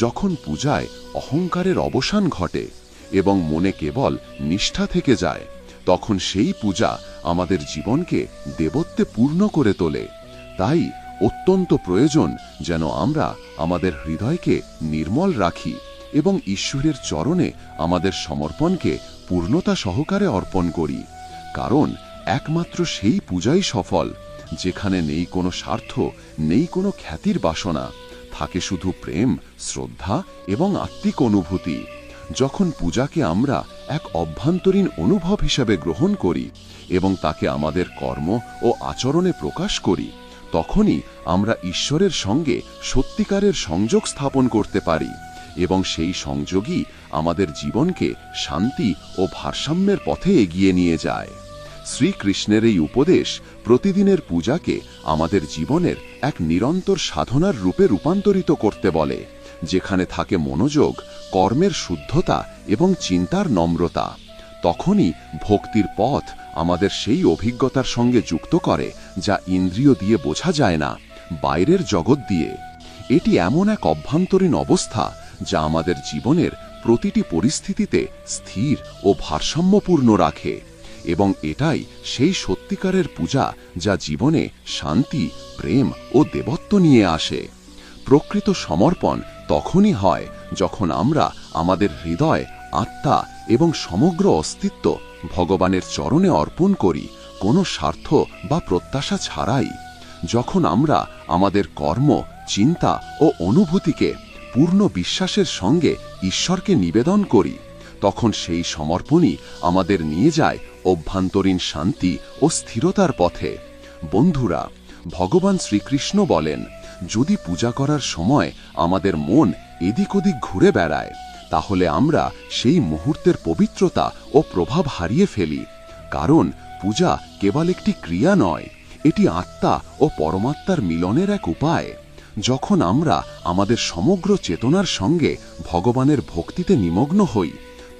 যখন পূজায় অহংকারের অবসান ঘটে এবং মনে কেবল নিষ্ঠা থেকে যায়, তখন সেই পূজা আমাদের জীবনকে দেবত্বে পূর্ণ করে তোলে। তাই অত্যন্ত প্রয়োজন যেন আমরা আমাদের হৃদয়কে নির্মল রাখি এবং ঈশ্বরের চরণে আমাদের সমর্পণকে পূর্ণতা সহকারে অর্পণ করি। কারণ একমাত্র সেই পূজাই সফল, যেখানে নেই কোনো স্বার্থ, নেই কোনো খ্যাতির বাসনা, থাকে শুধু প্রেম, শ্রদ্ধা এবং আত্মিক অনুভূতি। যখন পূজাকে আমরা এক অভ্যন্তরীণ অনুভব হিসাবে গ্রহণ করি এবং তাকে আমাদের কর্ম ও আচরণে প্রকাশ করি, তখনই আমরা ঈশ্বরের সঙ্গে সত্যিকারের সংযোগ স্থাপন করতে পারি এবং সেই সংযোগই আমাদের জীবনকে শান্তি ও ভারসাম্যের পথে এগিয়ে নিয়ে যায়। শ্রীকৃষ্ণের এই উপদেশ প্রতিদিনের পূজাকে আমাদের জীবনের এক নিরন্তর সাধনার রূপে রূপান্তরিত করতে বলে, যেখানে থাকে মনোযোগ, কর্মের শুদ্ধতা এবং চিন্তার নম্রতা। তখনই ভক্তির পথ আমাদের সেই অভিজ্ঞতার সঙ্গে যুক্ত করে যা ইন্দ্রিয় দিয়ে বোঝা যায় না, বাইরের জগৎ দিয়ে। এটি এমন এক অভ্যন্তরীণ অবস্থা যা আমাদের জীবনের প্রতিটি পরিস্থিতিতে স্থির ও ভারসাম্যপূর্ণ রাখে, এবং এটাই সেই সত্যিকারের পূজা যা জীবনে শান্তি, প্রেম ও দেবত্ব নিয়ে আসে। প্রকৃত সমর্পণ তখনই হয় যখন আমরা আমাদের হৃদয়, আত্মা এবং সমগ্র অস্তিত্ব ভগবানের চরণে অর্পণ করি, কোনো স্বার্থ বা প্রত্যাশা ছাড়াই। যখন আমরা আমাদের কর্ম, চিন্তা ও অনুভূতিকে পূর্ণ বিশ্বাসের সঙ্গে ঈশ্বরকে নিবেদন করি, তখন সেই সমর্পণই আমাদের নিয়ে যায় অভ্যন্তরীণ শান্তি ও স্থিরতার পথে। বন্ধুরা, ভগবান শ্রীকৃষ্ণ বলেন, যদি পূজা করার সময় আমাদের মন এদিক ওদিক ঘুরে বেড়ায়, তাহলে আমরা সেই মুহূর্তের পবিত্রতা ও প্রভাব হারিয়ে ফেলি। কারণ পূজা কেবল একটি ক্রিয়া নয়, এটি আত্মা ও পরমাত্মার মিলনের এক উপায়। যখন আমরা আমাদের সমগ্র চেতনার সঙ্গে ভগবানের ভক্তিতে নিমগ্ন হই,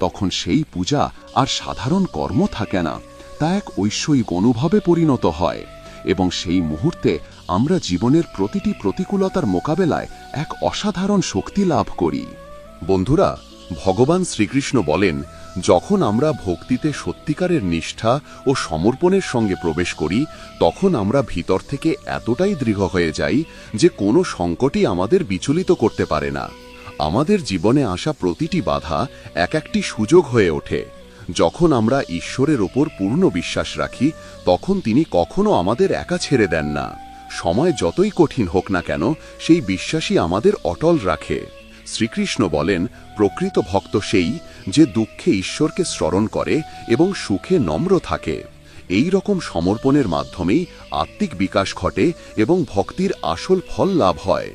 তখন সেই পূজা আর সাধারণ কর্ম থাকে না, তা এক ঐশ্বরিক অনুভবে পরিণত হয় এবং সেই মুহূর্তে আমরা জীবনের প্রতিটি প্রতিকূলতার মোকাবেলায় এক অসাধারণ শক্তি লাভ করি। বন্ধুরা, ভগবান শ্রীকৃষ্ণ বলেন, যখন আমরা ভক্তিতে সত্যিকারের নিষ্ঠা ও সমর্পণের সঙ্গে প্রবেশ করি, তখন আমরা ভিতর থেকে এতটাই দৃঢ় হয়ে যাই যে কোনো সংকটই আমাদের বিচলিত করতে পারে না। আমাদের জীবনে আসা প্রতিটি বাধা এক একটি সুযোগ হয়ে ওঠে। যখন আমরা ঈশ্বরের ওপর পূর্ণ বিশ্বাস রাখি, তখন তিনি কখনো আমাদের একা ছেড়ে দেন না। সময় যতই কঠিন হোক না কেন, সেই বিশ্বাসই আমাদের অটল রাখে। শ্রীকৃষ্ণ বলেন, প্রকৃত ভক্ত সেই যে দুঃখে ঈশ্বরকে স্মরণ করে এবং সুখে নম্র থাকে। এই রকম সমর্পণের মাধ্যমেই আত্মিক বিকাশ ঘটে এবং ভক্তির আসল ফল লাভ হয়।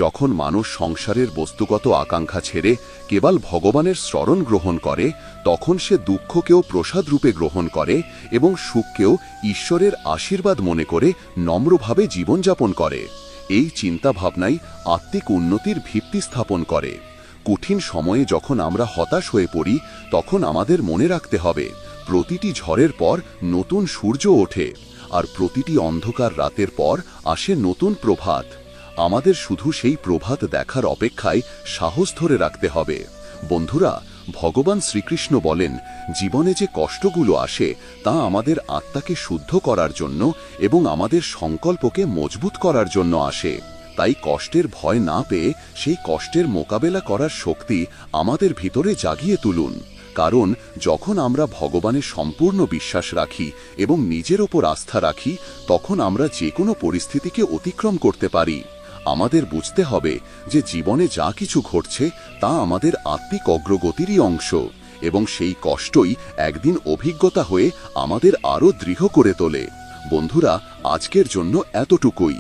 যখন মানুষ সংসারের বস্তুগত আকাঙ্ক্ষা ছেড়ে কেবল ভগবানের স্মরণ গ্রহণ করে, তখন সে দুঃখকেও প্রসাদ রূপে গ্রহণ করে এবং সুখকেও ঈশ্বরের আশীর্বাদ মনে করে নম্রভাবে জীবনযাপন করে। এই চিন্তা ভাবনাই আত্মিক উন্নতির ভিত্তি স্থাপন করে। কঠিন সময়ে যখন আমরা হতাশ হয়ে পড়ি, তখন আমাদের মনে রাখতে হবে, প্রতিটি ঝড়ের পর নতুন সূর্য ওঠে, আর প্রতিটি অন্ধকার রাতের পর আসে নতুন প্রভাত। আমাদের শুধু সেই প্রভাত দেখার অপেক্ষায় সাহস ধরে রাখতে হবে। বন্ধুরা, ভগবান শ্রীকৃষ্ণ বলেন, জীবনে যে কষ্টগুলো আসে তা আমাদের আত্মাকে শুদ্ধ করার জন্য এবং আমাদের সংকল্পকে মজবুত করার জন্য আসে। তাই কষ্টের ভয় না পেয়ে সেই কষ্টের মোকাবেলা করার শক্তি আমাদের ভিতরে জাগিয়ে তুলুন। কারণ যখন আমরা ভগবানের সম্পূর্ণ বিশ্বাস রাখি এবং নিজের ওপর আস্থা রাখি, তখন আমরা যে কোনো পরিস্থিতিকে অতিক্রম করতে পারি। আমাদের বুঝতে হবে যে জীবনে যা কিছু ঘটছে তা আমাদের আত্মিক অগ্রগতিরই অংশ, এবং সেই কষ্টই একদিন অভিজ্ঞতা হয়ে আমাদের আরও দৃঢ় করে তোলে। বন্ধুরা, আজকের জন্য এতটুকুই।